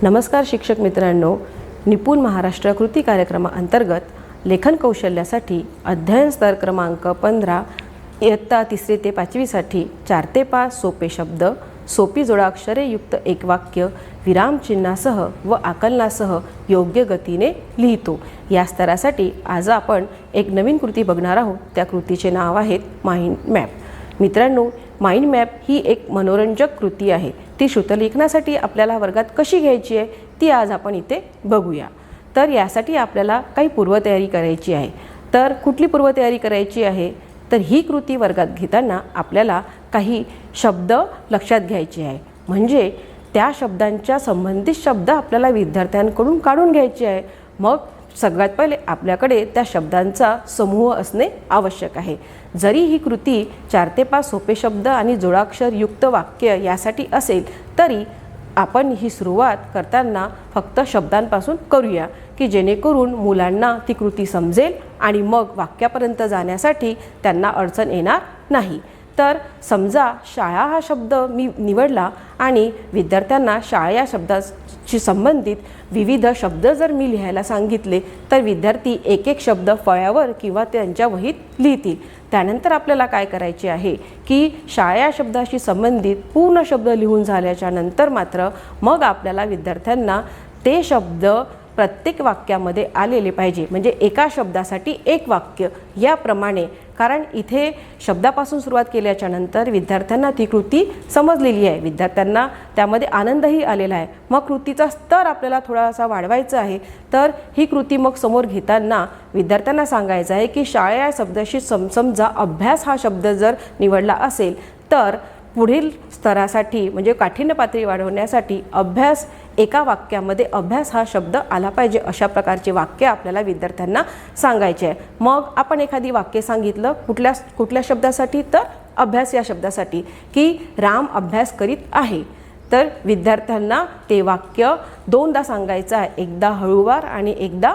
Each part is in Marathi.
नमस्कार शिक्षक मित्रांनो, निपुण महाराष्ट्र कृती कार्यक्रमाअंतर्गत लेखन कौशल्यासाठी अध्ययन स्तर क्रमांक 15 इयत्ता 3री ते 5वी साठी 4 ते 5 सोपे शब्द, सोपी जोडाक्षरे युक्त एक वाक्य विरामचिन्हासह व आकलनासह योग्य गतीने लिहितो या स्तरासाठी आज आपण एक नवीन कृती बघणार आहोत। त्या कृतीचे नाव आहे माइंड मॅप। मित्रांनो, माइंड मॅप ही एक मनोरंजक कृती आहे। ती श्रुतलेखनासाठी आपल्याला वर्गात कशी घ्यायची आहे ती आज आपण इथे बघूया। तर यासाठी आपल्याला काही पूर्वतयारी करायची आहे। तर कुठली पूर्वतयारी करायची आहे? तर ही कृती वर्गात घेताना आपल्याला काही शब्द लक्षात घ्यायचे आहे, म्हणजे त्या शब्दांच्या संबंधित शब्द आपल्याला विद्यार्थ्यांकडून काढून घ्यायचे आहे। मग सगळ्यात पहिले आपल्याकडे त्या शब्दांचा समूह असणे आवश्यक आहे। जरी ही कृती 4 ते 5 सोपे शब्द आणि जोडाक्षर युक्त वाक्य यासाठी असेल तरी आपण ही सुरुवात करताना फक्त शब्दांपासून करूया की जेणेकरून मुलांना ती कृती समजेल आणि मग वाक्यापर्यंत जाण्यासाठी त्यांना अडचण येणार नाही। तर समजा शाळा हा शब्द मी निवडला आणि विद्यार्थ्यांना शाळा या शब्दाशी संबंधित विविध शब्द जर मी लिहायला सांगितले तर विद्यार्थी एक एक शब्द फळ्यावर किंवा त्यांच्या वहीत लिहितील। त्यानंतर आपल्याला काय करायचे आहे की शाळा या शब्दाशी संबंधित पूर्ण शब्द लिहून झाल्याच्या नंतर मात्र मग आपल्याला विद्यार्थ्यांना ते शब्द प्रत्येक वाक्यामध्ये आलेले पाहिजे, म्हणजे एका शब्दासाठी एक वाक्य याप्रमाणे। कारण इथे शब्दापासून सुरुवात केल्याच्या नंतर विद्यार्थ्यांना ती कृती समजलेली आहे, विद्यार्थ्यांना त्यामध्ये आनंदही आलेला आहे। मग कृतीचा स्तर आपल्याला थोडासा वाढवायचा आहे। तर ही कृती मग समोर घेताना विद्यार्थ्यांना सांगायचं आहे की शाळा या शब्दाशी समजा अभ्यास हा शब्द जर निवडला असेल तर पुढील स्तरासाठी म्हणजे काठिण्य पातळी वाढवण्यासाठी अभ्यास एका वाक्यामध्ये अभ्यास हा शब्द आला पाहिजे, अशा प्रकारचे वाक्य आपल्याला विद्यार्थ्यांना सांगायचे आहे। मग आपण एखादी वाक्य सांगितलं कुठल्या शब्दासाठी, तर अभ्यास या शब्दासाठी की राम अभ्यास करीत आहे, तर विद्यार्थ्यांना ते वाक्य दोनदा सांगायचं आहे, एकदा हळूवार आणि एकदा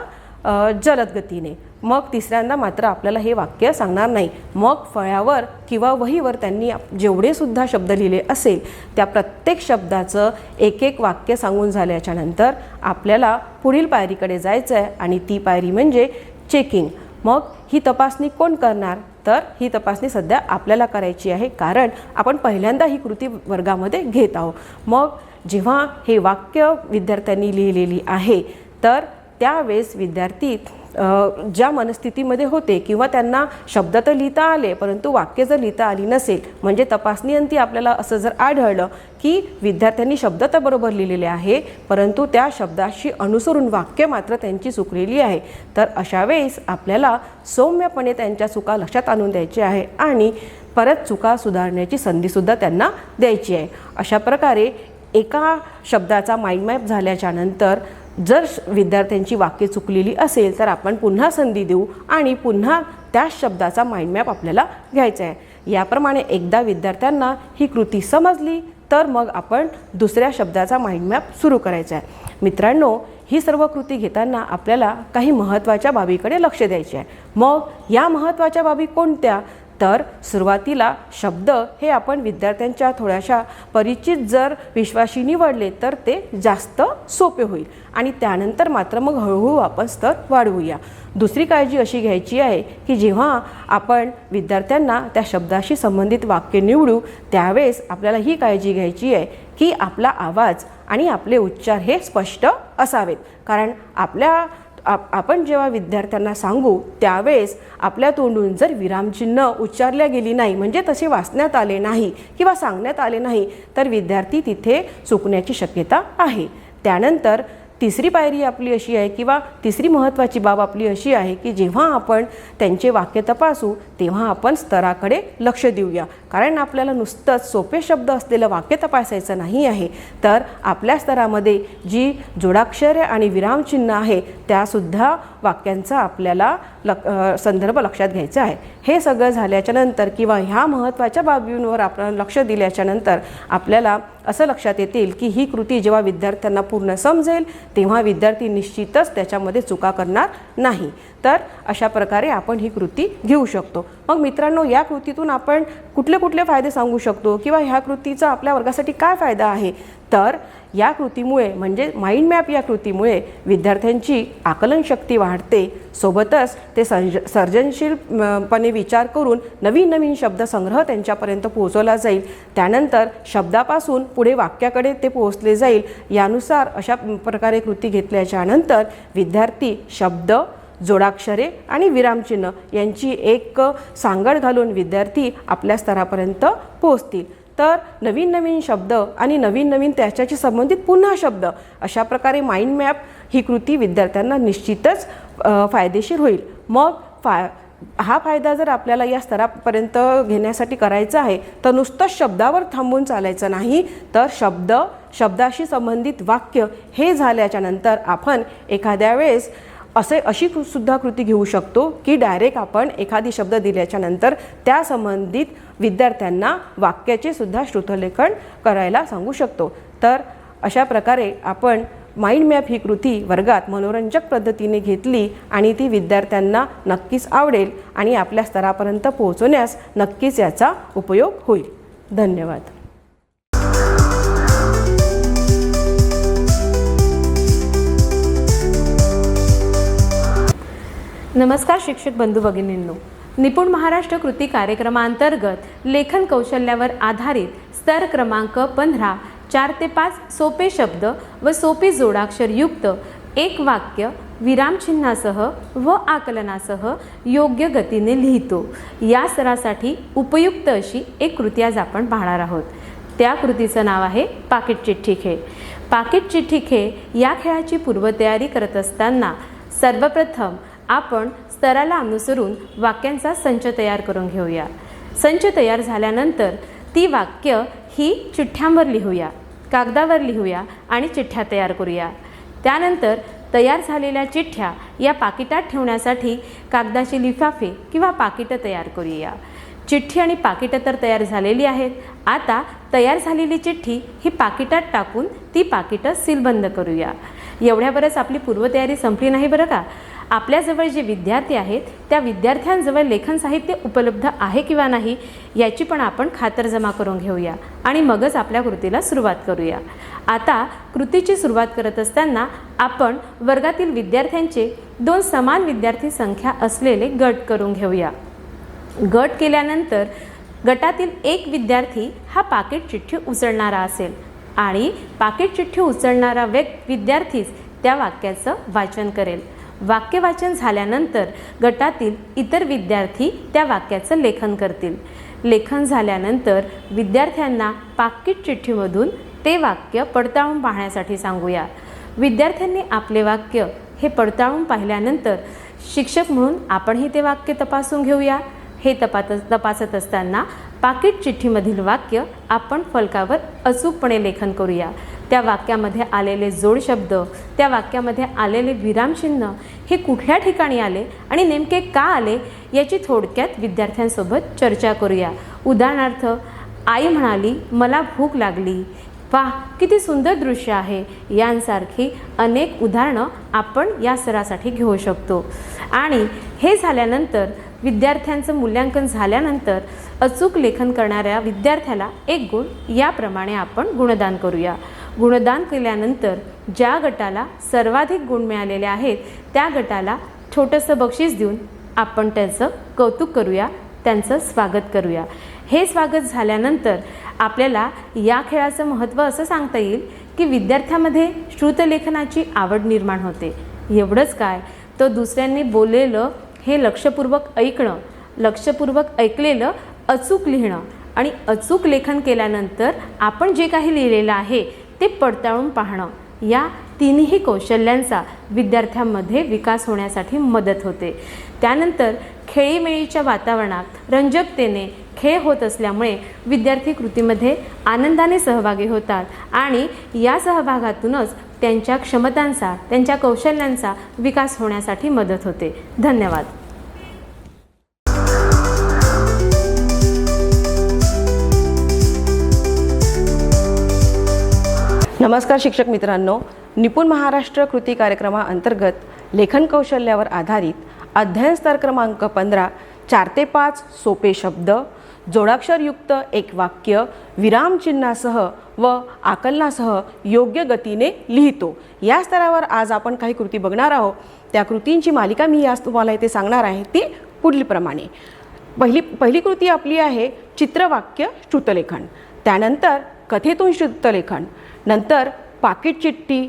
जलद गतीने। मग तिसऱ्यांदा मात्र आपल्याला हे वाक्य सांगणार नाही। मग फळ्यावर किंवा वहीवर त्यांनी जेवढे सुद्धा शब्द लिहिले असेल त्या प्रत्येक शब्दाचं एक एक वाक्य सांगून झाल्याच्या नंतर आपल्याला पुढील पायरीकडे जायचं आहे आणि ती पायरी म्हणजे चेकिंग। मग ही तपासणी कोण करणार? तर ही तपासणी सध्या आपल्याला करायची आहे, कारण आपण पहिल्यांदा ही कृती वर्गामध्ये घेत आहोत। मग जेव्हा हे वाक्य विद्यार्थ्यांनी लिहिलेली आहे तर त्यावेळेस विद्यार्थी ज्या मनस्थितीमध्ये होते किंवा त्यांना शब्द तर लिहिता आले परंतु वाक्य जर लिहिता आली नसेल, म्हणजे तपासणीअंती आपल्याला असं जर आढळलं की विद्यार्थ्यांनी शब्द तर बरोबर लिहिलेले आहे परंतु त्या शब्दाशी अनुसरून वाक्य मात्र त्यांची चुकलेली आहे, तर अशा वेळेस आपल्याला सौम्यपणे त्यांच्या चुका लक्षात आणून द्यायची आहे आणि परत चुका सुधारण्याची संधीसुद्धा त्यांना द्यायची आहे। अशा प्रकारे एका शब्दाचा माइंड मॅप झाल्याच्या नंतर जर विद्यार्थ्यांची वाक्य चुकलेली असेल तर आपण पुन्हा संधी देऊ आणि पुन्हा त्याच शब्दाचा माइंड मॅप आपल्याला घ्यायचा आहे। याप्रमाणे एकदा विद्यार्थ्यांना ही कृती समजली तर मग आपण दुसऱ्या शब्दाचा माइंड मॅप सुरू करायचा आहे। मित्रांनो, ही सर्व कृती घेताना आपल्याला काही महत्त्वाच्या बाबीकडे लक्ष द्यायचे आहे। मग या महत्त्वाच्या बाबी कोणत्या? तर सुरुवातीला शब्द हे आपण विद्यार्थ्यांच्या थोड्याशा परिचित जर विश्वाशी निवडले तर ते जास्त सोपे होईल आणि त्यानंतर मात्र मग हळूहळू आपण स्तर वाढवूया। दुसरी काळजी अशी घ्यायची आहे की जेव्हा आपण विद्यार्थ्यांना त्या शब्दाशी संबंधित वाक्य निवडू त्यावेळेस आपल्याला ही काळजी घ्यायची आहे की आपला आवाज आणि आपले उच्चार हे स्पष्ट असावेत। कारण आपण जेव्हा विद्यार्थ्यांना सांगू त्यावेळेस आपल्या तोंडून जर विरामचिन्ह उच्चारल्या गेली नाही, म्हणजे तसे वाचण्यात आले नाही किंवा सांगण्यात आले नाही तर विद्यार्थी तिथे चुकण्याची शक्यता आहे। त्यानंतर तिसरी पायरी आपली अशी आहे किंवा तिसरी महत्त्वाची बाब आपली अशी आहे की जेव्हा आपण त्यांचे वाक्य तपासू तेव्हा आपण स्तराकडे लक्ष देऊया, कारण आपल्याला नुसतंच सोपे शब्द असलेलं वाक्य तपासायचं नाही आहे, तर आपल्या स्तरामध्ये जी जोडाक्षरे आणि विरामचिन्ह आहे त्यासुद्धा वाक्यांचा आपल्याला संदर्भ लक्षात घ्यायचा आहे। हे सगळं झाल्याच्या नंतर किंवा ह्या महत्त्वाच्या बाबींवर आपण लक्ष दिल्याच्या नंतर आपल्याला असं लक्षात येतील की ही कृती जेव्हा विद्यार्थ्यांना पूर्ण समजेल तेव्हा विद्यार्थी निश्चितच त्याच्यामध्ये चुका करणार नाही। तर अशा प्रकारे आपण ही कृती घेऊ शकतो। मग मित्रांनो, या कृतीतून आपण कुठले कुठले फायदे सांगू शकतो किंवा ह्या कृतीचा आपल्या वर्गासाठी काय फायदा आहे? तर या कृतीमुळे म्हणजे माइंड मॅप या कृतीमुळे विद्यार्थ्यांची आकलन शक्ती वाढते, सोबतच ते सर्जनशीलपणे विचार करून नवीन नवीन शब्दसंग्रह त्यांच्यापर्यंत पोहोचवला जाईल. त्यानंतर शब्दापासून पुढे वाक्याकडे ते पोहोचले जाईल. यानुसार अशा प्रकारे कृती घेतल्याच्या नंतर विद्यार्थी शब्द, जोडाक्षरे आणि विरामचिन्ह यांची एक सांगड घालून विद्यार्थी आपल्या स्तरापर्यंत पोहोचतील. तर नवीन नवीन शब्द आणि नवीन नवीन त्याच्याशी संबंधित पुन्हा शब्द अशा प्रकारे माइंड मॅप ही कृती विद्यार्थ्यांना निश्चितच फायदेशीर होईल. मग हा फायदा जर आपल्याला या स्तरापर्यंत घेण्यासाठी करायचा आहे तर नुसतंच शब्दावर थांबून चालायचं नाही, तर शब्दाशी संबंधित वाक्य हे झाल्याच्या नंतर आपण एखाद्या वेळेस अशी सुद्धा कृती घेऊ शकतो की डायरेक्ट आपण एखादी शब्द दिल्याच्या नंतर त्या संबंधित विद्यार्थ्यांना वाक्याचे सुद्धा श्रुतलेखन करायला सांगू शकतो. तर अशा प्रकारे आपण माइंड मॅप ही कृती वर्गात मनोरंजक पद्धतीने घेतली आणि ती विद्यार्थ्यांना नक्कीच आवडेल आणि आपल्या स्तरापर्यंत पोहोचवण्यास नक्कीच याचा उपयोग होईल. धन्यवाद. नमस्कार शिक्षक बंधू भगिनींनो, निपुण महाराष्ट्र कृती कार्यक्रमांतर्गत लेखन कौशल्यावर आधारित स्तर क्रमांक 15 4 ते 5 सोपे शब्द व सोपी जोडाक्षर युक्त एक वाक्य विरामचिन्हासह व आकलनासह योग्य गतीने लिहितो या सरासाठी उपयुक्त अशी एक कृती आज आपण पाहणार आहोत. त्या कृतीचं नाव आहे पाकिट चिठ्ठी खेळ. पाकिट चिठ्ठी खेळ या खेळाची पूर्वतयारी करत असताना सर्वप्रथम आपण स्तराला अनुसरून वाक्यांचा संच तयार करून घेऊया. संच तयार झाल्यानंतर ती वाक्य ही चिठ्ठ्यांवर लिहूया, कागदावर लिहूया आणि चिठ्ठ्या तयार करूया. त्यानंतर तयार झालेल्या चिठ्ठ्या या पाकिटात ठेवण्यासाठी कागदाची लिफाफे किंवा पाकिटं तयार करूया. चिठ्ठी आणि पाकिटं तर तयार झालेली आहेत. आता तयार झालेली चिठ्ठी ही पाकिटात टाकून ती पाकिटं सीलबंद करूया. एवढ्यावरच आपली पूर्वतयारी संपली नाही बरं का. आपल्याजवळ जे विद्यार्थी आहेत त्या विद्यार्थ्यांजवळ लेखन साहित्य उपलब्ध आहे किंवा नाही याची पण आपण खातरजमा करून घेऊया आणि मगच आपल्या कृतीला सुरुवात करूया. आता कृतीची सुरुवात करत असताना आपण वर्गातील विद्यार्थ्यांचे 2 समान विद्यार्थी संख्या असलेले गट करून घेऊया. गट केल्यानंतर गटातील एक विद्यार्थी हा पाकिट चिठ्ठी उचलणारा असेल आणि पाकिट चिठ्ठी उचलणारा विद्यार्थीच त्या वाक्याचं वाचन करेल. वाक्य वाचन झाल्यानंतर गटातील इतर विद्यार्थी त्या वाक्याचं लेखन करतील. लेखन झाल्यानंतर विद्यार्थ्यांना पाकिट चिठ्ठीमधून ते वाक्य पडताळून पाहण्यासाठी सांगूया. विद्यार्थ्यांनी आपले वाक्य हे पडताळून पाहिल्यानंतर शिक्षक म्हणून आपणही ते वाक्य तपासून घेऊया. हे तपासत असताना पाकिट चिठ्ठीमधील वाक्य आपण फलकावर अचूकपणे लेखन करूया. त्या वाक्यामध्ये आलेले जोड शब्द, त्या वाक्यामध्ये आलेले विरामचिन्ह हे कुठल्या ठिकाणी आले आणि नेमके का आले याची थोडक्यात विद्यार्थ्यांसोबत चर्चा करूया. उदाहरणार्थ, आई म्हणाली मला भूक लागली, वाह किती सुंदर दृश्य आहे, यांसारखी अनेक उदाहरणं आपण या सरासाठी घेऊ शकतो. आणि हे झाल्यानंतर विद्यार्थ्यांचं मूल्यांकन झाल्यानंतर अचूक लेखन करणाऱ्या विद्यार्थ्याला 1 गुण याप्रमाणे आपण गुणदान करूया. गुणदान केल्यानंतर ज्या गटाला सर्वाधिक गुण मिळालेले आहेत त्या गटाला छोटंसं बक्षीस देऊन आपण त्याचं कौतुक करूया, त्यांचं स्वागत करूया. हे स्वागत झाल्यानंतर आपल्याला या खेळाचं महत्त्व असं सांगता येईल की विद्यार्थ्यामध्ये श्रुतलेखनाची आवड निर्माण होते. एवढंच काय, तो दुसऱ्यांनी बोललेलं हे लक्षपूर्वक ऐकणं, लक्षपूर्वक ऐकलेलं अचूक लिहिणं आणि अचूक लेखन केल्यानंतर आपण जे काही लिहिलेलं आहे ते पडताळून पाहणं, या तिन्ही कौशल्यांचा विद्यार्थ्यांमध्ये विकास होण्यासाठी मदत होते. त्यानंतर खेळीमेळीच्या वातावरणात रंजकतेने खेळ होत असल्यामुळे विद्यार्थी कृतीमध्ये आनंदाने सहभागी होतात आणि या सहभागातूनच त्यांच्या क्षमतांचा, त्यांच्या कौशल्यांचा विकास होण्यासाठी मदत होते. धन्यवाद. नमस्कार शिक्षक मित्रांनो, निपुण महाराष्ट्र कृती कार्यक्रमाअंतर्गत लेखन कौशल्यावर आधारित अध्ययन स्तर क्रमांक 15 4 ते 5 सोपे शब्द, जोडाक्षरयुक्त एक वाक्य विरामचिन्हासह व आकलनासह योग्य गतीने लिहितो. या स्तरावर आज आपण काही कृती बघणार आहोत. त्या कृतींची मालिका मी आज तुम्हाला इथे सांगणार आहे, ती पुढीलप्रमाणे. पहिली कृती आपली आहे चित्रवाक्य श्रुतलेखन, त्यानंतर कथेतून श्रुतलेखन, नंतर पाकिट चिठ्ठी,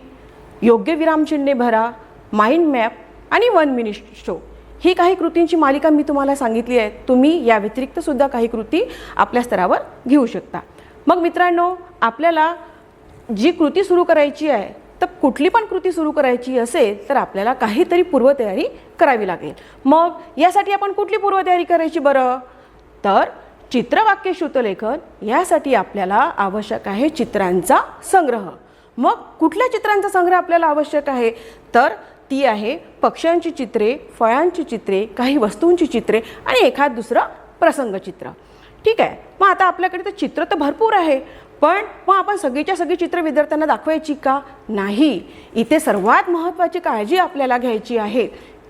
योग्य विरामचिन्हे भरा, माइंड मॅप आणि 1 मिनिट शो. ही काही कृतींची मालिका मी तुम्हाला सांगितली आहे. तुम्ही या व्यतिरिक्त सुद्धा काही कृती आपल्या स्तरावर घेऊ शकता. मग मित्रांनो, आपल्याला जी कृती सुरू करायची आहे, तर कुठली पण कृती सुरू करायची असेल तर आपल्याला काहीतरी पूर्वतयारी करावी लागेल. मग यासाठी आपण कुठली पूर्वतयारी करायची बरं? तर चित्रवाक्य श्रुतलेखन यासाठी आपल्याला आवश्यक आहे चित्रांचा संग्रह. मग कुठल्या चित्रांचा संग्रह आपल्याला आवश्यक आहे? तर ती आहे पक्ष्यांची चित्रे, फळांची चित्रे, काही वस्तूंची चित्रे आणि एखाद दुसरं प्रसंगचित्र. ठीक आहे. मग आता आपल्याकडे तर चित्र तर भरपूर आहे, पण मग आपण सगळीच्या सगळी चित्र विद्यार्थ्यांना दाखवायची का? नाही. इथे सर्वात महत्त्वाची काळजी आपल्याला घ्यायची आहे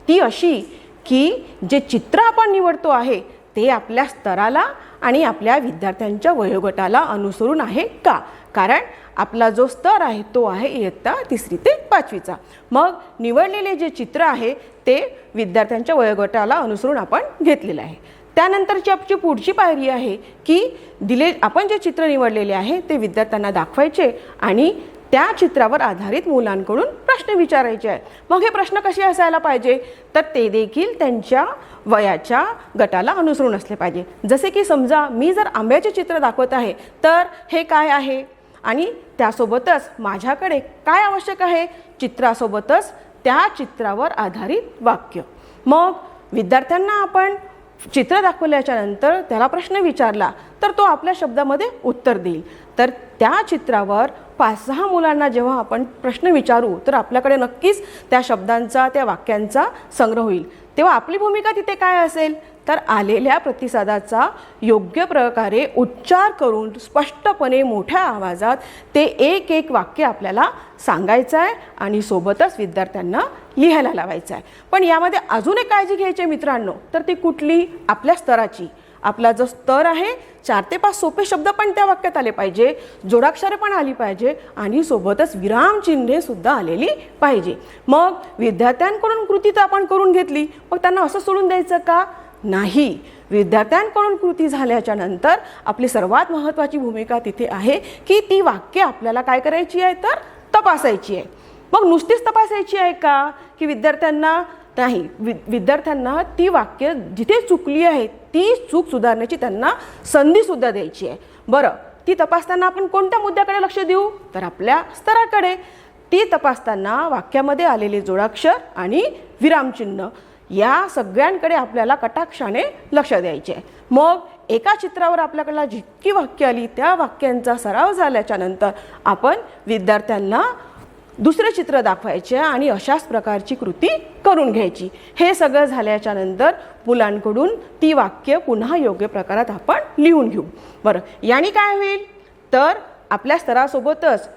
ती अशी की जे चित्र आपण निवडतो आहे ते आपल्या स्तराला आणि आपल्या विद्यार्थ्यांच्या वयोगटाला अनुसरून आहे का? कारण आपला जो स्तर आहे तो आहे इयत्ता 3री ते 5वीचा. मग निवडलेले जे चित्र आहे ते विद्यार्थ्यांच्या वयोगटाला अनुसरून आपण घेतलेलं आहे. त्यानंतरची आपली पुढची पायरी आहे की आपण जे चित्र निवडलेले आहे ते विद्यार्थ्यांना दाखवायचे आणि त्या चित्रावर आधारित मुलांकडून प्रश्न विचारायचे आहेत. मग हे प्रश्न कसे असायला पाहिजे? तर ते देखील त्यांच्या वयाच्या गटाला अनुसरून असले पाहिजे. जसे की समजा मी जर आंब्याचे चित्र दाखवत आहे तर हे काय आहे आणि त्यासोबतच माझ्याकडे काय आवश्यक आहे? चित्रासोबतच त्या चित्रावर आधारित वाक्य. मग विद्यार्थ्यांना आपण चित्र दाखवल्याच्या नंतर त्याला प्रश्न विचारला तर तो आपल्या शब्दामध्ये उत्तर देईल. तर त्या चित्रावर 5-6 मुलांना जेव्हा आपण प्रश्न विचारू तर आपल्याकडे नक्कीच त्या शब्दांचा, त्या वाक्यांचा संग्रह होईल. तेव्हा आपली भूमिका तिथे काय असेल? तर आलेल्या प्रतिसादाचा योग्य प्रकारे उच्चार करून स्पष्टपणे मोठ्या आवाजात ते एक वाक्य आपल्याला सांगायचं आहे आणि सोबतच विद्यार्थ्यांना लिहायला लावायचं आहे. पण यामध्ये अजून एक काळजी घ्यायची मित्रांनो, तर ती कुठली? आपल्या स्तराची. आपला जो स्तर आहे 4 ते 5 सोपे शब्द पण त्या वाक्यात आले पाहिजे, जोडाक्षरे पण आली पाहिजे आणि सोबतच विरामचिन्हे सुद्धा आलेली पाहिजे. मग विद्यार्थ्यांकडून कृती तर आपण करून घेतली, मग त्यांना असं सोडून द्यायचं का? नाही. विद्यार्थ्यांकडून कृती झाल्याच्या नंतर आपली सर्वात महत्त्वाची भूमिका तिथे आहे की ती वाक्य आपल्याला काय करायची आहे? तर तपासायची आहे. मग नुसतीच तपासायची आहे का? की विद्यार्थ्यांना नाही, विद्यार्थ्यांना ती वाक्य जिथे चुकली आहे ती चूक सुधारण्याची त्यांना संधीसुद्धा द्यायची आहे. बरं, ती तपासताना आपण कोणत्या मुद्द्याकडे लक्ष देऊ? तर आपल्या स्तराकडे. ती तपासताना वाक्यामध्ये आलेले जोडाक्षर आणि विरामचिन्ह या सगळ्यांकडे आपल्याला कटाक्षाने लक्ष द्यायचे आहे. मग एका चित्रावर आपल्याकडला जितकी वाक्य आली त्या वाक्यांचा सराव झाल्याच्या नंतर आपण विद्यार्थ्यांना दुसरे चित्र दाखवायचे आणि अशाच प्रकारची कृती करून घ्यायची. हे सगळं झाल्याच्या नंतर मुलांकडून ती वाक्य पुन्हा योग्य प्रकारात आपण लिहून घेऊ. बरं, याने काय होईल? तर आपल्या स्तरासोबतच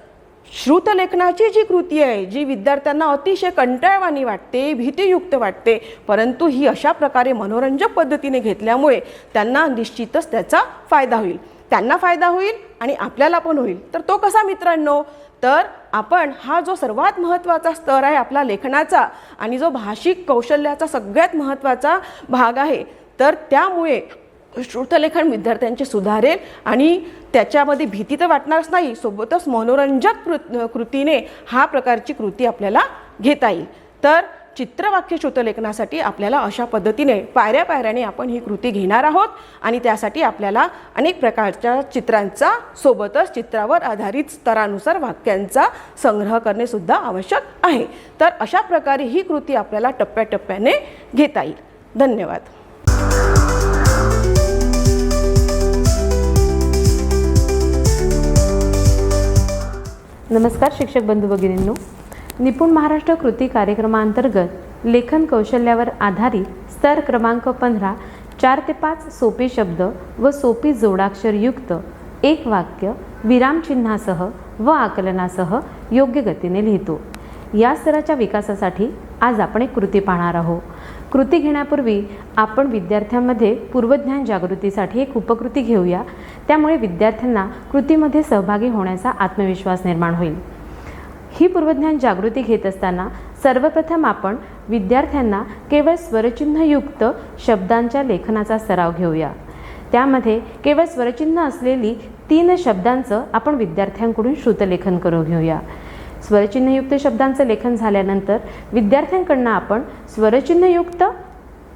श्रुतलेखनाची जी कृती आहे, जी विद्यार्थ्यांना अतिशय कंटाळवाणी वाटते, भीतीयुक्त वाटते, परंतु ही अशा प्रकारे मनोरंजक पद्धतीने घेतल्यामुळे त्यांना निश्चितच त्याचा फायदा होईल. त्यांना फायदा होईल आणि आपल्याला पण होईल. तर तो कसा मित्रांनो? तर आपण हा जो सर्वात महत्त्वाचा स्तर आहे आपला लेखनाचा आणि जो भाषिक कौशल्याचा सगळ्यात महत्त्वाचा भाग आहे, तर त्यामुळे श्रुतलेखन विद्यार्थ्यांचे सुधारेल आणि त्याच्यामध्ये भीती तर वाटणारच नाही, सोबतच मनोरंजक कृतीने हा प्रकारची कृती आपल्याला घेता येईल. तर चित्रवाक्य श्रुतलेखनासाठी आपल्याला अशा पद्धतीने पायऱ्याने आपण ही कृती घेणार आहोत आणि त्यासाठी आपल्याला अनेक प्रकारच्या चित्रांचा सोबतच चित्रावर आधारित स्तरानुसार वाक्यांचा संग्रह करणे सुद्धा आवश्यक आहे. तर अशा प्रकारे ही कृती आपल्याला टप्प्याटप्प्याने घेता येईल. धन्यवाद. नमस्कार शिक्षक बंधू भगिनींनो, निपुण महाराष्ट्र कृती कार्यक्रमांतर्गत लेखन कौशल्यावर आधारित स्तर क्रमांक 15 4 ते 5 सोपे शब्द व सोपी जोडाक्षरयुक्त एक वाक्य विरामचिन्हासह व आकलनासह योग्य गतीने लिहितो. या स्तराच्या विकासासाठी आज आपण एक कृती पाहणार आहोत. कृती घेण्यापूर्वी आपण विद्यार्थ्यांमध्ये पूर्वज्ञान जागृतीसाठी एक उपकृती घेऊया. त्यामुळे विद्यार्थ्यांना कृतीमध्ये सहभागी होण्याचा आत्मविश्वास निर्माण होईल. ही पूर्वज्ञान जागृती घेत असताना सर्वप्रथम आपण विद्यार्थ्यांना केवळ स्वरचिन्हयुक्त शब्दांच्या लेखनाचा सराव घेऊया. त्यामध्ये केवळ स्वरचिन्ह असलेली 3 शब्दांचं आपण विद्यार्थ्यांकडून श्रुतलेखन करून घेऊया. स्वरचिन्हयुक्त शब्दांचं लेखन झाल्यानंतर विद्यार्थ्यांकडून आपण स्वरचिन्हयुक्त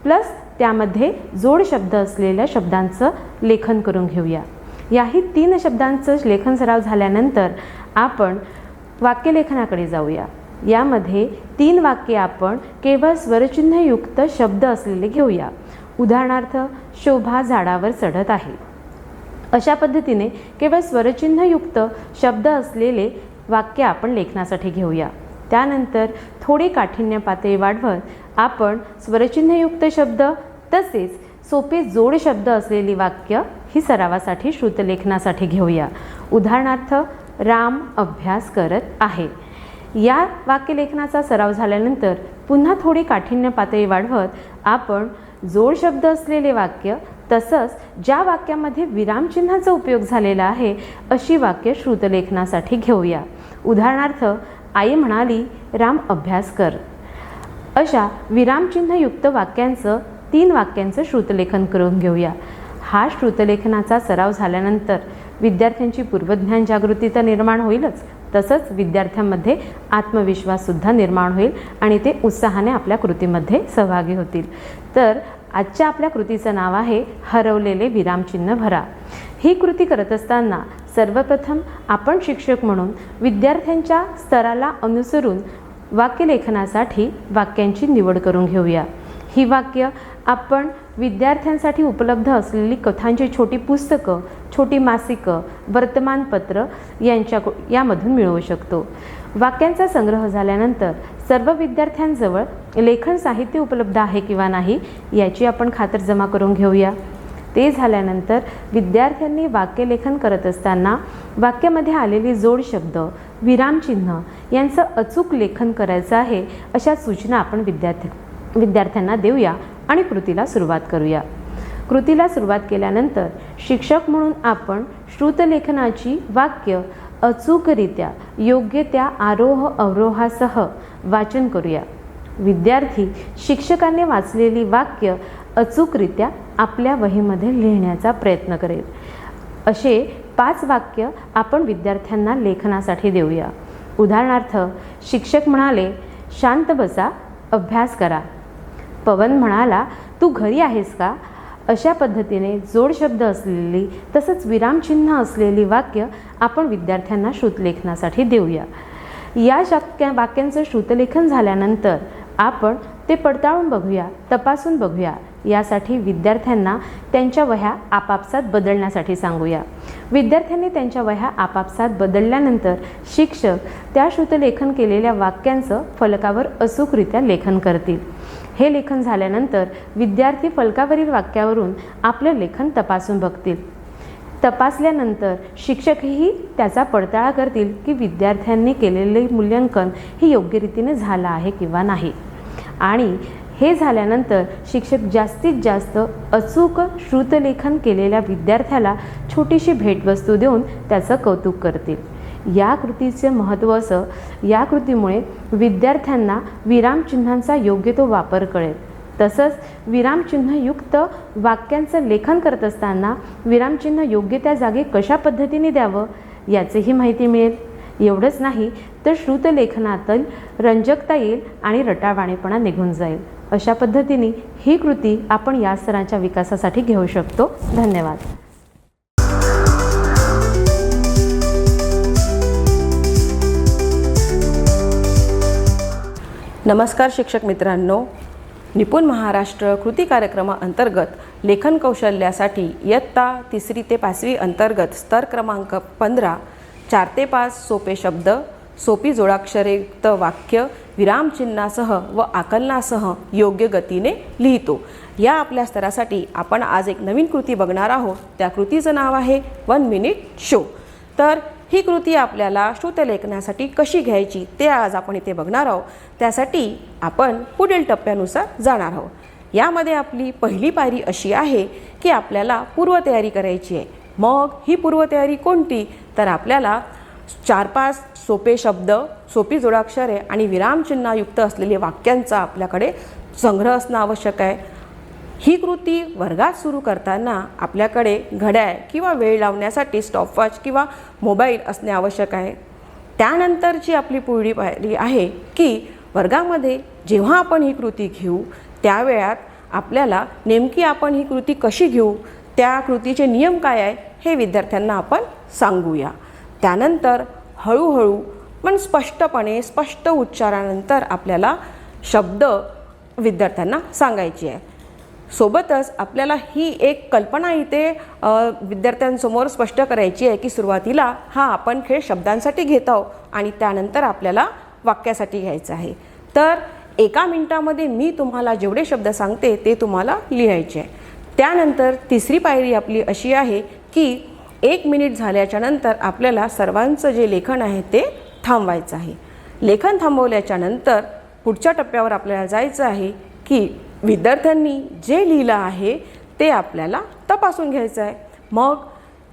प्लस त्यामध्ये जोड शब्द असलेल्या शब्दांचं लेखन करून घेऊया. याही 3 शब्दांचं लेखन सराव झाल्यानंतर आपण वाक्यलेखनाकडे जाऊया. यामध्ये 3 वाक्ये आपण केवळ स्वरचिन्हयुक्त शब्द असलेले घेऊया. उदाहरणार्थ, शोभा झाडावर चढत आहे. अशा पद्धतीने केवळ स्वरचिन्हयुक्त शब्द असलेले वाक्य आपण लेखनासाठी घेऊया. त्यानंतर थोडी काठिण्य पातळी वाढवत आपण स्वरचिन्हयुक्त शब्द तसेच सोपे जोड शब्द असलेली वाक्य ही सरावासाठी श्रुतलेखनासाठी घेऊया. उदाहरणार्थ, राम अभ्यास करत आहे. या वाक्यलेखनाचा सराव झाल्यानंतर पुन्हा थोडी काठिण्य पातळी वाढवत आपण जोड शब्द असलेले वाक्य तसंच ज्या वाक्यामध्ये विरामचिन्हाचा उपयोग झालेला आहे अशी वाक्य श्रुतलेखनासाठी घेऊया. उदाहरणार्थ, आई म्हणाली राम अभ्यास कर. अशा विरामचिन्हयुक्त वाक्यांचं 3 वाक्यांचं श्रुतलेखन करून घेऊया. हा श्रुतलेखनाचा सराव झाल्यानंतर विद्यार्थ्यांची पूर्वज्ञान जागृती तर निर्माण होईलच, तसंच विद्यार्थ्यांमध्ये आत्मविश्वाससुद्धा निर्माण होईल आणि ते उत्साहाने आपल्या कृतीमध्ये सहभागी होतील. तर आजच्या आपल्या कृतीचं नाव आहे हरवलेले विरामचिन्ह भरा. ही कृती करत असताना सर्वप्रथम आपण शिक्षक म्हणून विद्यार्थ्यांच्या स्तराला अनुसरून वाक्यलेखनासाठी वाक्यांची निवड करून घेऊया. ही वाक्य आपण विद्यार्थ्यांसाठी उपलब्ध असलेली कथांची छोटी पुस्तकं, छोटी मासिकं, वर्तमानपत्र यामधून मिळवू शकतो. वाक्यांचा संग्रह झाल्यानंतर सर्व विद्यार्थ्यांजवळ लेखन साहित्य उपलब्ध आहे किंवा नाही याची आपण खातरजमा करून घेऊया. ते झाल्यानंतर विद्यार्थ्यांनी वाक्यलेखन करत असताना वाक्यामध्ये आलेली जोड शब्द, विरामचिन्ह यांचं अचूक लेखन करायचं आहे अशा सूचना आपण विद्यार्थ्यांना देऊया आणि कृतीला सुरुवात करूया. कृतीला सुरुवात केल्यानंतर शिक्षक म्हणून आपण श्रुतलेखनाची वाक्य अचूकरित्या योग्य त्या आरोह अवरोहासह वाचन करूया. विद्यार्थी शिक्षकांनी वाचलेली वाक्य अचूकरित्या आपल्या वहीमध्ये लिहिण्याचा प्रयत्न करेल. असे 5 वाक्य आपण विद्यार्थ्यांना लेखनासाठी देऊया. उदाहरणार्थ, शिक्षक म्हणाले शांत बसा, अभ्यास करा. पवन म्हणाला तू घरी आहेस का. अशा पद्धतीने जोड शब्द असलेली तसंच विरामचिन्ह असलेली वाक्य आपण विद्यार्थ्यांना श्रुतलेखनासाठी देऊया. या वाक्यांचं श्रुतलेखन झाल्यानंतर आपण ते पडताळून बघूया, तपासून बघूया. यासाठी विद्यार्थ्यांना त्यांच्या वह्या आपापसात बदलण्यासाठी सांगूया. विद्यार्थ्यांनी त्यांच्या वह्या आपापसात बदलल्यानंतर शिक्षक त्या श्रुतलेखन केलेल्या वाक्यांचं फलकावर अचूकरित्या लेखन करतील. हे लेखन झाल्यानंतर विद्यार्थी फलकावरील वाक्यावरून आपलं लेखन तपासून बघतील. तपासल्यानंतर शिक्षकही त्याचा पडताळा करतील की विद्यार्थ्यांनी केलेले मूल्यांकन हे योग्य रीतीने झालं आहे किंवा नाही. आणि हे झाल्यानंतर शिक्षक जास्तीत जास्त अचूक श्रुतलेखन केलेल्या विद्यार्थ्याला छोटीशी भेटवस्तू देऊन त्याचं कौतुक करतील. या कृतीचे महत्त्व असं, या कृतीमुळे विद्यार्थ्यांना विरामचिन्हांचा योग्य तो वापर कळेल. तसंच विरामचिन्हयुक्त वाक्यांचं लेखन करत असताना विरामचिन्ह योग्य त्या जागी कशा पद्धतीने द्यावं याचीही माहिती मिळेल. एवढंच नाही तर श्रुतलेखनातील रंजकता येईल आणि रटाळवाणेपणा निघून जाईल. अशा पद्धतीने ही कृती आपण या स्तराच्या विकासासाठी घेऊ शकतो. धन्यवाद. नमस्कार शिक्षक मित्रांनो, निपुण महाराष्ट्र कृती कार्यक्रमाअंतर्गत लेखन कौशल्यासाठी इयत्ता 3री ते 5वी अंतर्गत स्तर क्रमांक 15 4 ते 5 सोपे शब्द, सोपी जोडाक्षरयुक्त वाक्य विरामचिन्हासह व आकलनासह योग्य गतीने लिहितो. या आपल्या स्तरासाठी आपण आज एक नवीन कृती बघणार आहोत. त्या कृतीचं नाव आहे 1 मिनिट शो. तर ही कृती आपल्याला श्रुतलेखनासाठी कशी घ्यायची ते आज आपण इथे बघणार आहोत. त्यासाठी आपण पुढील टप्प्यानुसार जाणार आहोत. यामध्ये आपली पहिली पायरी अशी आहे की आपल्याला पूर्वतयारी करायची आहे. मग ही पूर्वतयारी कोणती? तर आपल्याला 4-5 सोपे शब्द, सोपी जोडाक्षरे आणि विरामचिन्हयुक्त असलेले वाक्यांचा आपल्याकडे संग्रह असणं आवश्यक आहे. ही कृती वर्गात सुरू करताना आपल्याकडे घड्याळ किंवा वेळ लावण्यासाठी स्टॉपवॉच किंवा मोबाईल असणे आवश्यक आहे. त्यानंतरची आपली पुढील पायरी आहे की वर्गामध्ये जेव्हा आपण ही कृती घेऊ त्या वेळात आपल्याला नेमकी आपण ही कृती कशी घेऊ, त्या कृतीचे नियम काय आहे हे विद्यार्थ्यांना आपण सांगूया. त्यानंतर हळूहळू पण स्पष्टपणे, स्पष्ट उच्चारानंतर आपल्याला शब्द विद्यार्थ्यांना सांगायची आहे. सोबतच आपल्याला ही एक कल्पना इथे विद्यार्थ्यांसमोर स्पष्ट करायची आहे की सुरुवातीला हा आपण खेळ शब्दांसाठी घेत आहोत आणि त्यानंतर आपल्याला वाक्यासाठी घ्यायचं आहे. तर 1 मिनिटामध्ये मी तुम्हाला जेवढे शब्द सांगते ते तुम्हाला लिहायचे आहे. त्यानंतर तिसरी पायरी आपली अशी आहे की 1 मिनिट झाल्याच्या नंतर आपल्याला सर्वांचं जे लेखन आहे ते थांबवायचं आहे. लेखन थांबवल्याच्या नंतर पुढच्या टप्प्यावर आपल्याला जायचं आहे की विद्यार्थ्यांनी जे लिहिलं आहे ते आपल्याला तपासून घ्यायचं आहे. मग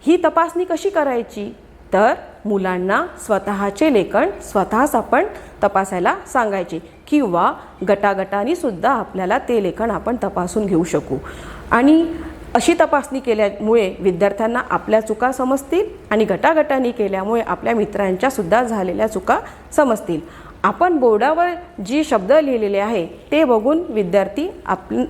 ही तपासणी कशी करायची? तर मुलांना स्वतःचे लेखन स्वतःच आपण तपासायला सांगायचे किंवा गटागटाने सुद्धा आपल्याला ते लेखन आपण तपासून घेऊ शकू. आणि अशी तपासणी केल्यामुळे विद्यार्थ्यांना आपल्या चुका समजतील आणि गटागटाने केल्यामुळे आपल्या मित्रांच्या सुद्धा झालेल्या चुका समजतील. आपण बोर्डावर जी शब्द लिहिलेले आहे ते बघून विद्यार्थी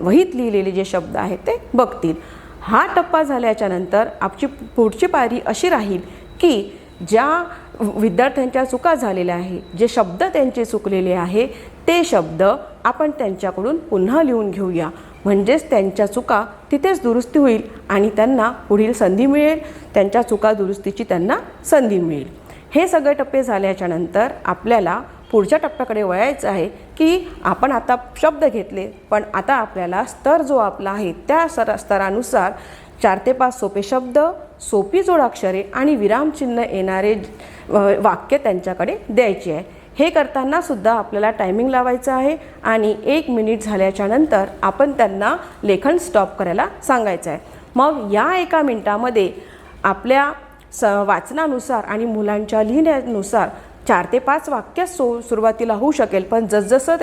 वहीत लिहिलेले जे शब्द आहेत ते बघतील. हा टप्पा झाल्याच्या नंतर आपली पुढची पायरी अशी राहील की ज्या विद्यार्थ्यांच्या चुका झालेल्या आहे, जे शब्द त्यांचे चुकलेले आहे ते शब्द आपण त्यांच्याकडून पुन्हा लिहून घेऊया. म्हणजेच त्यांच्या चुका तिथेच दुरुस्ती होईल आणि त्यांना पुढील संधी मिळेल, त्यांच्या चुका दुरुस्तीची त्यांना संधी मिळेल. हे सगळे टप्पे झाल्याच्या नंतर आपल्याला पुढच्या टप्प्याकडे वळायचं आहे की आपण आता शब्द घेतले, पण आता आपल्याला स्तर जो आपला आहे त्या स्तरानुसार 4 ते 5 सोपे शब्द, सोपी जोडाक्षरे आणि विरामचिन्ह येणारे वाक्य त्यांच्याकडे द्यायचे आहे. हे करताना सुद्धा आपल्याला टायमिंग लावायचं आहे आणि 1 मिनिट झाल्याच्या नंतर आपण त्यांना लेखन स्टॉप करायला सांगायचं आहे. मग या 1 मिनिटामध्ये आपल्या वाचनानुसार आणि मुलांच्या लिहिण्यानुसार 4 ते 5 वाक्य सुरुवातीला होऊ शकेल, पण जसजसं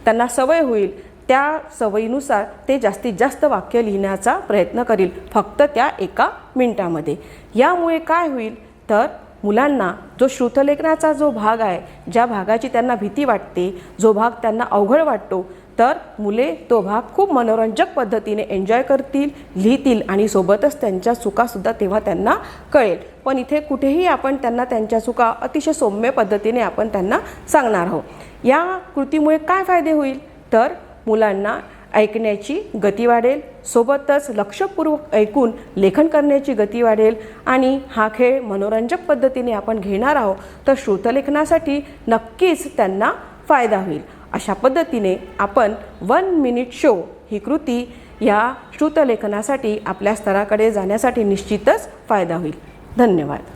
त्यांना सवय होईल त्या सवयीनुसार ते जास्तीत जास्त वाक्य लिहिण्याचा प्रयत्न करील फक्त त्या 1 मिनिटामध्ये. यामुळे काय होईल तर मुलांना जो श्रुतलेखनाचा जो भाग आहे, ज्या भागाची त्यांना भीती वाटते, जो भाग त्यांना अवघड वाटतो, तर मुले तो भाग खूप मनोरंजक पद्धतीने एन्जॉय करतील, लिहितील आणि सोबतच त्यांच्या चुकासुद्धा तेव्हा त्यांना कळेल. पण इथे कुठेही आपण त्यांना त्यांच्या चुका अतिशय सौम्य पद्धतीने आपण त्यांना सांगणार आहोत. या कृतीमुळे काय फायदे होईल तर मुलांना ऐकण्याची गती वाढेल, सोबतच लक्षपूर्वक ऐकून लेखन करण्याची गती वाढेल आणि हा खेळ मनोरंजक पद्धतीने आपण घेणार आहोत तर श्रुतलेखनासाठी नक्कीच त्यांना फायदा होईल. अशा पद्धतीने आपण 1 मिनिट शो ही कृती या श्रुतलेखनासाठी आपल्या स्तराकडे जाण्यासाठी निश्चितच फायदा होईल. धन्यवाद.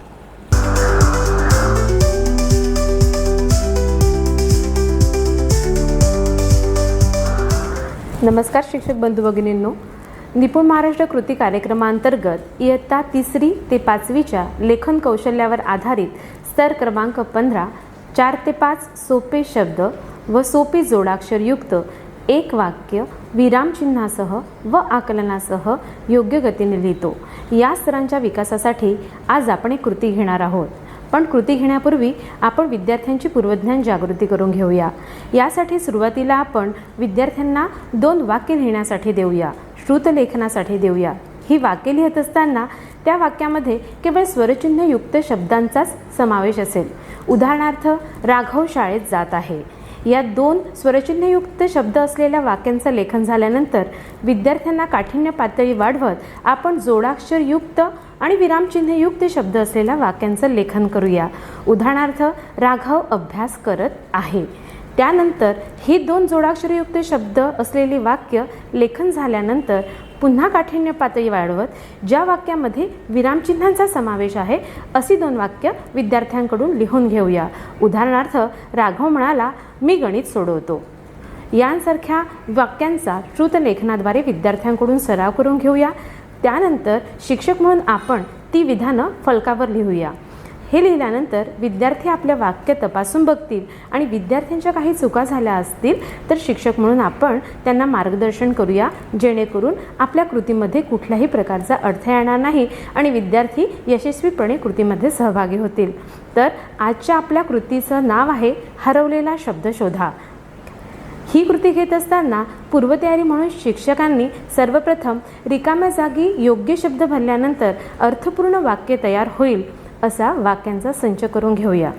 नमस्कार शिक्षक बंधू भगिनींनो, निपुण महाराष्ट्र कृती कार्यक्रमांतर्गत इयत्ता 3री ते 5वीच्या लेखन कौशल्यावर आधारित स्तर क्रमांक 15 4 ते 5 सोपे शब्द व सोपी जोडाक्षरयुक्त 1 वाक्य विरामचिन्हासह व आकलनासह योग्य गतीने लिहितो. या स्तरांच्या विकासासाठी आज आपण एक कृती घेणार आहोत. पण कृती घेण्यापूर्वी आपण विद्यार्थ्यांची पूर्वज्ञान जागृती करून घेऊया. यासाठी सुरुवातीला आपण विद्यार्थ्यांना 2 वाक्य लिहिण्यासाठी देऊया, श्रुतलेखनासाठी देऊया. ही वाक्य लिहित असताना त्या वाक्यामध्ये केवळ स्वरचिन्हयुक्त शब्दांचाच समावेश असेल. उदाहरणार्थ, राघव शाळेत जात आहे. या 2 स्वरचिन्हयुक्त शब्द असलेल्या वाक्यांचं लेखन झाल्यानंतर विद्यार्थ्यांना काठिण्य पातळी वाढवत आपण जोडाक्षरयुक्त आणि विरामचिन्हयुक्त शब्द असलेल्या वाक्यांचं लेखन करूया. उदाहरणार्थ, राघव अभ्यास करत आहे. त्यानंतर ही 2 जोडाक्षरयुक्त शब्द असलेली वाक्य लेखन झाल्यानंतर पुन्हा काठिण्य पातळी वाढवत ज्या वाक्यामध्ये विरामचिन्हांचा समावेश आहे अशी 2 वाक्य विद्यार्थ्यांकडून लिहून घेऊया. उदाहरणार्थ, राघव म्हणाला, मी गणित सोडवतो. यांसारख्या वाक्यांचा श्रुतलेखनाद्वारे विद्यार्थ्यांकडून सराव करून घेऊया. त्यानंतर शिक्षक म्हणून आपण ती विधानं फलकावर लिहूया. हे लिहिल्यानंतर विद्यार्थी आपल्या वाक्य तपासून बघतील आणि विद्यार्थ्यांच्या काही चुका झाल्या असतील तर शिक्षक म्हणून आपण त्यांना मार्गदर्शन करूया, जेणेकरून आपल्या कृतीमध्ये कुठल्याही प्रकारचा अडथळा येणार नाही आणि विद्यार्थी यशस्वीपणे कृतीमध्ये सहभागी होतील. तर आजच्या आपल्या कृतीचं नाव आहे हरवलेला शब्द शोधा. ही कृती घेत असताना पूर्वतयारी म्हणून शिक्षकांनी सर्वप्रथम रिकाम्या जागी योग्य शब्द भरल्यानंतर अर्थपूर्ण वाक्य तयार होईल असा वाक्यांचा संच करून घेऊया.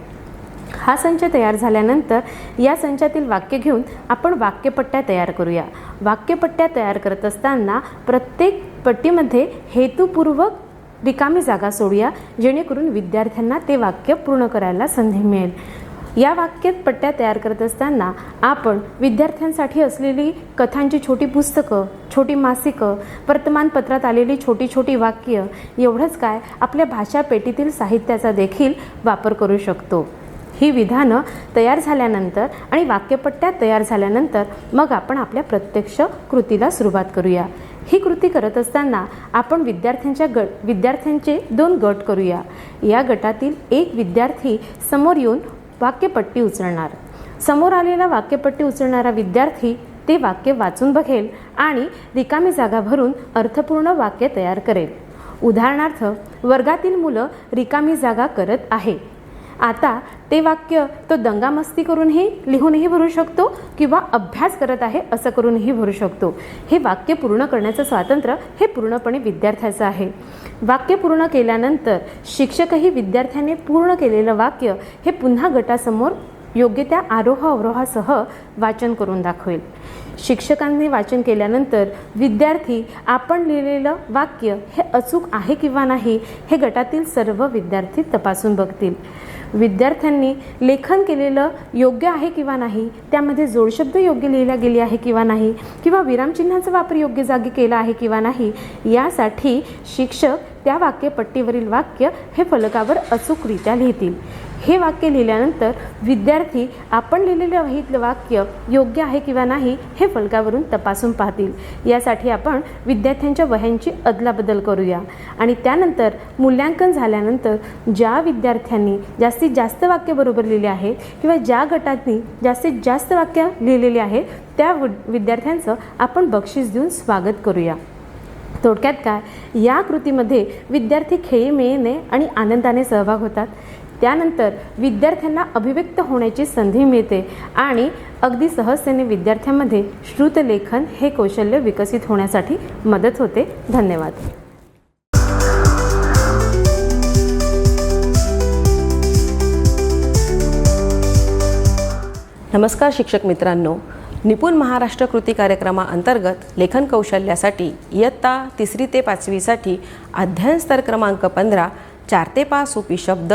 हा संच तयार झाल्यानंतर या संचातील वाक्य घेऊन आपण वाक्यपट्ट्या तयार करूया. वाक्यपट्ट्या तयार करत असताना प्रत्येक पट्टीमध्ये हेतुपूर्वक रिकामी जागा सोडूया, जेणेकरून विद्यार्थ्यांना ते वाक्य पूर्ण करायला संधी मिळेल. या वाक्यपट्ट्या तयार करत असताना आपण विद्यार्थ्यांसाठी असलेली कथांची छोटी पुस्तकं, छोटी मासिकं, वर्तमानपत्रात आलेली छोटी छोटी वाक्य, एवढंच काय आपल्या भाषा पेटीतील साहित्याचा देखील वापर करू शकतो. ही विधानं तयार झाल्यानंतर आणि वाक्यपट्ट्या तयार झाल्यानंतर मग आपण आपल्या प्रत्यक्ष कृतीला सुरुवात करूया. ही कृती करत असताना आपण विद्यार्थ्यांचे 2 गट करूया. या गटातील एक विद्यार्थी समोर येऊन वाक्यपट्टी उचलणार. समोर आलेला वाक्यपट्टी उचलणारा विद्यार्थी ते वाक्य वाचून बघेल आणि रिकामी जागा भरून अर्थपूर्ण वाक्य तयार करेल. उदाहरणार्थ, वर्गातील मुलं रिकामी जागा करत आहे. आता ते वाक्य तो दंगामस्ती करूनही लिहूनही भरू शकतो किंवा अभ्यास करत आहे असं करूनही भरू शकतो. हे वाक्य पूर्ण करण्याचं स्वातंत्र्य हे पूर्णपणे विद्यार्थ्याचं आहे. वाक्य पूर्ण केल्यानंतर शिक्षकही विद्यार्थ्याने पूर्ण केलेलं वाक्य हे पुन्हा गटासमोर योग्य त्या आरोह अवरोहासह वाचन करून दाखवेल. शिक्षकांनी वाचन केल्यानंतर विद्यार्थी आपण लिहिलेलं वाक्य हे अचूक आहे किंवा नाही हे गटातील सर्व विद्यार्थी तपासून बघतील. विद्यार्थ्यांनी लेखन केलेलं योग्य आहे किंवा नाही, त्यामध्ये जोडशब्द योग्य लिहिल्या गेली आहे किंवा नाही, किंवा विरामचिन्हाचा वापर योग्य जागी केला आहे किंवा नाही, यासाठी शिक्षक त्या वाक्यपट्टीवरील वाक्य हे फलकावर अचूकरित्या लिहितील. हे वाक्य लिहिल्यानंतर विद्यार्थी आपण लिहिलेलं वहीतलं वाक्य योग्य आहे किंवा नाही हे फलकावरून तपासून पाहतील. यासाठी आपण विद्यार्थ्यांच्या वह्यांची अदलाबदल करूया आणि त्यानंतर मूल्यांकन झाल्यानंतर ज्या विद्यार्थ्यांनी जास्तीत जास्त वाक्य बरोबर लिहिले आहेत किंवा ज्या गटांनी जास्तीत जास्त वाक्य लिहिलेली आहेत त्या विद्यार्थ्यांचं आपण बक्षीस देऊन स्वागत करूया. थोडक्यात काय, या कृतीमध्ये विद्यार्थी खेळीमेळीने आणि आनंदाने सहभाग होतात. त्यानंतर विद्यार्थ्यांना अभिव्यक्त होण्याची संधी मिळते आणि अगदी सहजतेने विद्यार्थ्यांमध्ये श्रुतलेखन हे कौशल्य विकसित होण्यासाठी मदत होते. धन्यवाद. नमस्कार शिक्षक मित्रांनो, निपुण महाराष्ट्र कृती कार्यक्रमाअंतर्गत लेखन कौशल्यासाठी इयत्ता 3री ते 5वीसाठी अध्ययन स्तर क्रमांक 15 4 ते 5 सोपी शब्द,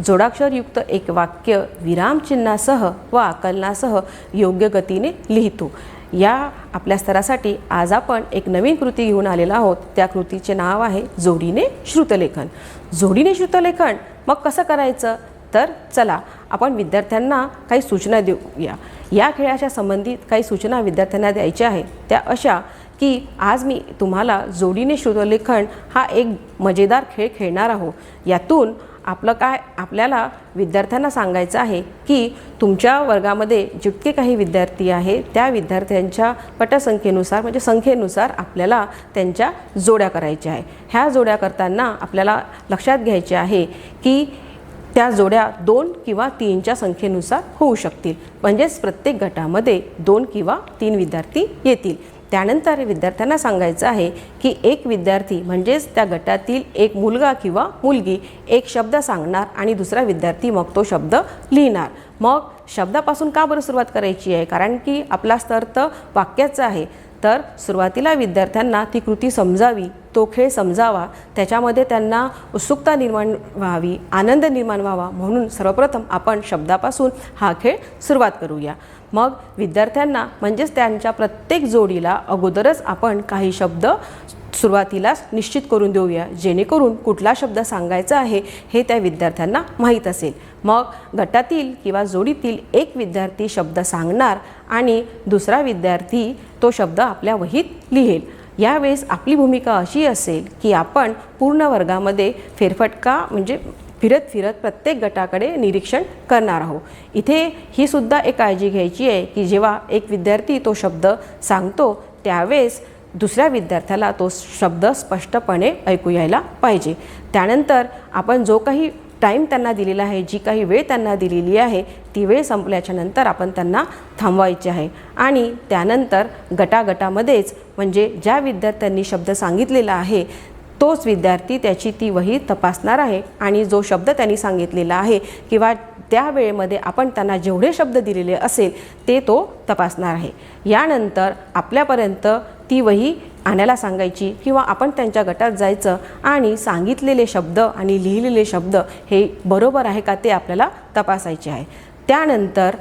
जोडाक्षरयुक्त एक वाक्य विरामचिन्हासह व आकलनासह योग्य गतीने लिहितो. या आपल्या स्तरासाठी आज आपण एक नवीन कृती घेऊन आलेलो आहोत. त्या कृतीचे नाव आहे जोडीने श्रुतलेखन. जोडीने श्रुतलेखन मग कसं करायचं, तर चला आपण विद्यार्थ्यांना काही सूचना देऊया. या खेळाच्या संबंधित काही सूचना विद्यार्थ्यांना द्यायच्या आहेत. त्या अशा की आज मी तुम्हाला जोडीने श्रुतलेखन हा एक मजेदार खेळ खेळणार आहोत. यातून आपल्याला विद्यार्थ्यांना सांगायचं आहे की तुमच्या वर्गामध्ये जितके काही विद्यार्थी आहेत त्या विद्यार्थ्यांच्या पटसंख्येनुसार म्हणजे संख्येनुसार आपल्याला त्यांच्या जोड्या करायच्या आहे. ह्या जोड्या करताना आपल्याला लक्षात घ्यायचे आहे की त्या जोड्या 2 किंवा 3च्या संख्येनुसार होऊ शकतील. म्हणजेच प्रत्येक गटामध्ये 2 किंवा 3 विद्यार्थी येतील. त्यानंतर विद्यार्थ्यांना सांगायचं आहे की एक विद्यार्थी म्हणजेच त्या गटातील एक मुलगा किंवा मुलगी एक शब्द सांगणार आणि दुसरा विद्यार्थी मग तो शब्द लिहिणार. मग शब्दापासून का बरं सुरुवात करायची आहे, कारण की आपला स्तर तर वाक्याचा आहे. तर सुरुवातीला विद्यार्थ्यांना ती कृती समजावी, तो खेळ समजावा, त्याच्यामध्ये त्यांना उत्सुकता निर्माण व्हावी, आनंद निर्माण व्हावा, म्हणून सर्वप्रथम आपण शब्दापासून हा खेळ सुरुवात करूया. मग विद्यार्थ्यांना म्हणजेच त्यांच्या प्रत्येक जोडीला अगोदरच आपण काही शब्द सुरुवातीलाच निश्चित करून देऊया, जेणेकरून कुठला शब्द सांगायचा आहे हे त्या विद्यार्थ्यांना माहीत असेल. मग गटातील किंवा जोडीतील एक विद्यार्थी शब्द सांगणार आणि दुसरा विद्यार्थी तो शब्द आपल्या वहीत लिहेल. यावेळेस आपली भूमिका अशी असेल की आपण पूर्ण वर्गामध्ये फेरफटका म्हणजे फिरत फिरत प्रत्येक गटाकडे निरीक्षण करणार आहोत. इथे ही सुद्धा एक काळजी घ्यायची आहे की जेव्हा एक विद्यार्थी तो शब्द सांगतो त्यावेळेस दुसऱ्या विद्यार्थ्याला तो शब्द स्पष्टपणे ऐकू यायला पाहिजे. त्यानंतर आपण जो काही टाईम त्यांना दिलेला आहे, जी काही वेळ त्यांना दिलेली आहे, ती वेळ संपल्याच्या नंतर आपण त्यांना थांबवायचे आहे आणि त्यानंतर गटागटामध्येच म्हणजे ज्या विद्यार्थ्यांनी शब्द सांगितलेला आहे तोच विद्यार्थी त्याची ती वही तपासणार आहे आणि जो शब्द त्यांनी सांगितलेला आहे किंवा त्या वेळेमध्ये आपण त्यांना जेवढे शब्द दिलेले असेल ते तो तपासणार आहे. यानंतर आपल्यापर्यंत ती वही आणायला सांगायची किंवा आपण त्यांच्या गटात जायचं आणि सांगितलेले शब्द आणि लिहिलेले शब्द हे बरोबर आहे का ते आपल्याला तपासायचे आहे. त्यानंतर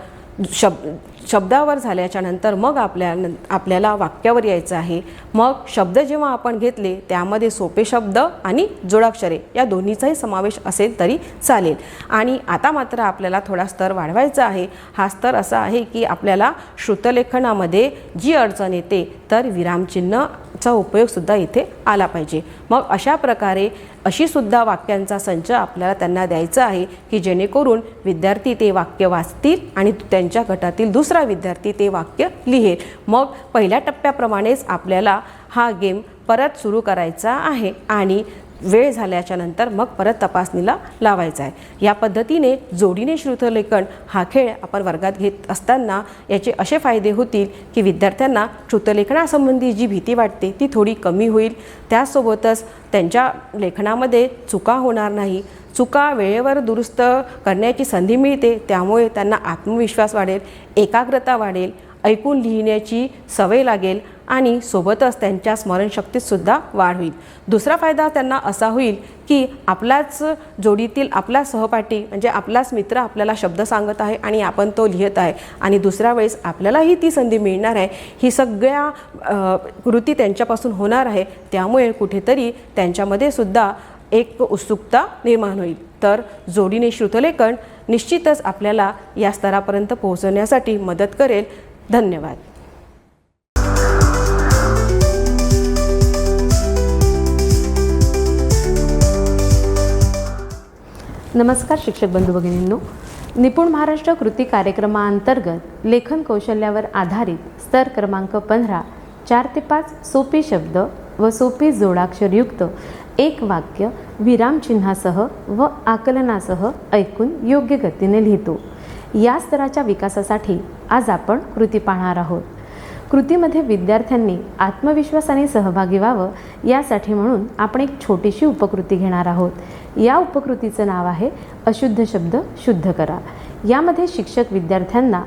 शब्दावर झाल्याच्या नंतर मग आपल्याला वाक्यावर यायचं आहे. मग शब्द जेव्हा आपण घेतले त्यामध्ये सोपे शब्द आणि जोडाक्षरे या दोन्हीचाही समावेश असेल तरी चालेल. आणि आता मात्र आपल्याला थोडा स्तर वाढवायचा आहे. हा स्तर असा आहे की आपल्याला श्रुतलेखनामध्ये जी अडचण येते तर विरामचिन्हचा उपयोगसुद्धा इथे आला पाहिजे. मग अशा प्रकारे अशी सुद्धा वाक्यांचा संच आपल्याला त्यांना द्यायचा आहे की जेणेकरून विद्यार्थी ते वाक्य वाचतील आणि त्यांच्या गटातील दुसरा विद्यार्थी ते वाक्य लिहेल. मग पहिल्या टप्प्याप्रमाणेच आपल्याला हा गेम परत सुरू करायचा आहे आणि वेळ झाल्याच्या नंतर मग परत तपासणीला लावायचा आहे. या पद्धतीने जोडीने श्रुतलेखन हा खेळ आपण वर्गात घेत असताना याचे असे फायदे होतील की विद्यार्थ्यांना श्रुतलेखनासंबंधी जी भीती वाटते ती थोडी कमी होईल. त्यासोबतच त्यांच्या लेखनामध्ये चुका होणार नाही. चुका वेळेवर दुरुस्त करण्याची संधी मिळते, त्यामुळे त्यांना आत्मविश्वास वाढेल, एकाग्रता वाढेल, ऐकून लिहिण्याची सवय लागेल आणि सोबतच त्यांच्या स्मरणशक्तीतसुद्धा वाढ होईल. दुसरा फायदा त्यांना असा होईल की आपलाच जोडीतील आपला सहपाठी म्हणजे आपलाच मित्र आपल्याला शब्द सांगत आहे आणि आपण तो लिहित आहे आणि दुसऱ्या वेळेस आपल्यालाही ती संधी मिळणार आहे. ही सगळ्या कृती त्यांच्यापासून होणार आहे, त्यामुळे कुठेतरी त्यांच्यामध्ये सुद्धा एक उत्सुकता निर्माण होईल. तर जोडीने श्रुतलेखन निश्चितच आपल्याला या स्तरापर्यंत पोहोचण्यासाठी मदत करेल. धन्यवाद. नमस्कार शिक्षक बंधू भगिनींनो, निपुण महाराष्ट्र कृती कार्यक्रमाअंतर्गत लेखन कौशल्यावर आधारित स्तर क्रमांक 15 4 ते 5 सोपे शब्द व सोपे जोडाक्षरयुक्त एक वाक्य विरामचिन्हासह व आकलनासह ऐकून योग्य गतीने लिहितो. या स्तराच्या विकासासाठी आज आपण कृती पाहणार आहोत. कृतीमध्ये विद्यार्थ्यांनी आत्मविश्वासाने सहभागी व्हावं यासाठी म्हणून आपण एक छोटीशी उपकृती घेणार आहोत. या उपकृतीचं नाव आहे अशुद्ध शब्द शुद्ध करा. यामध्ये शिक्षक विद्यार्थ्यांना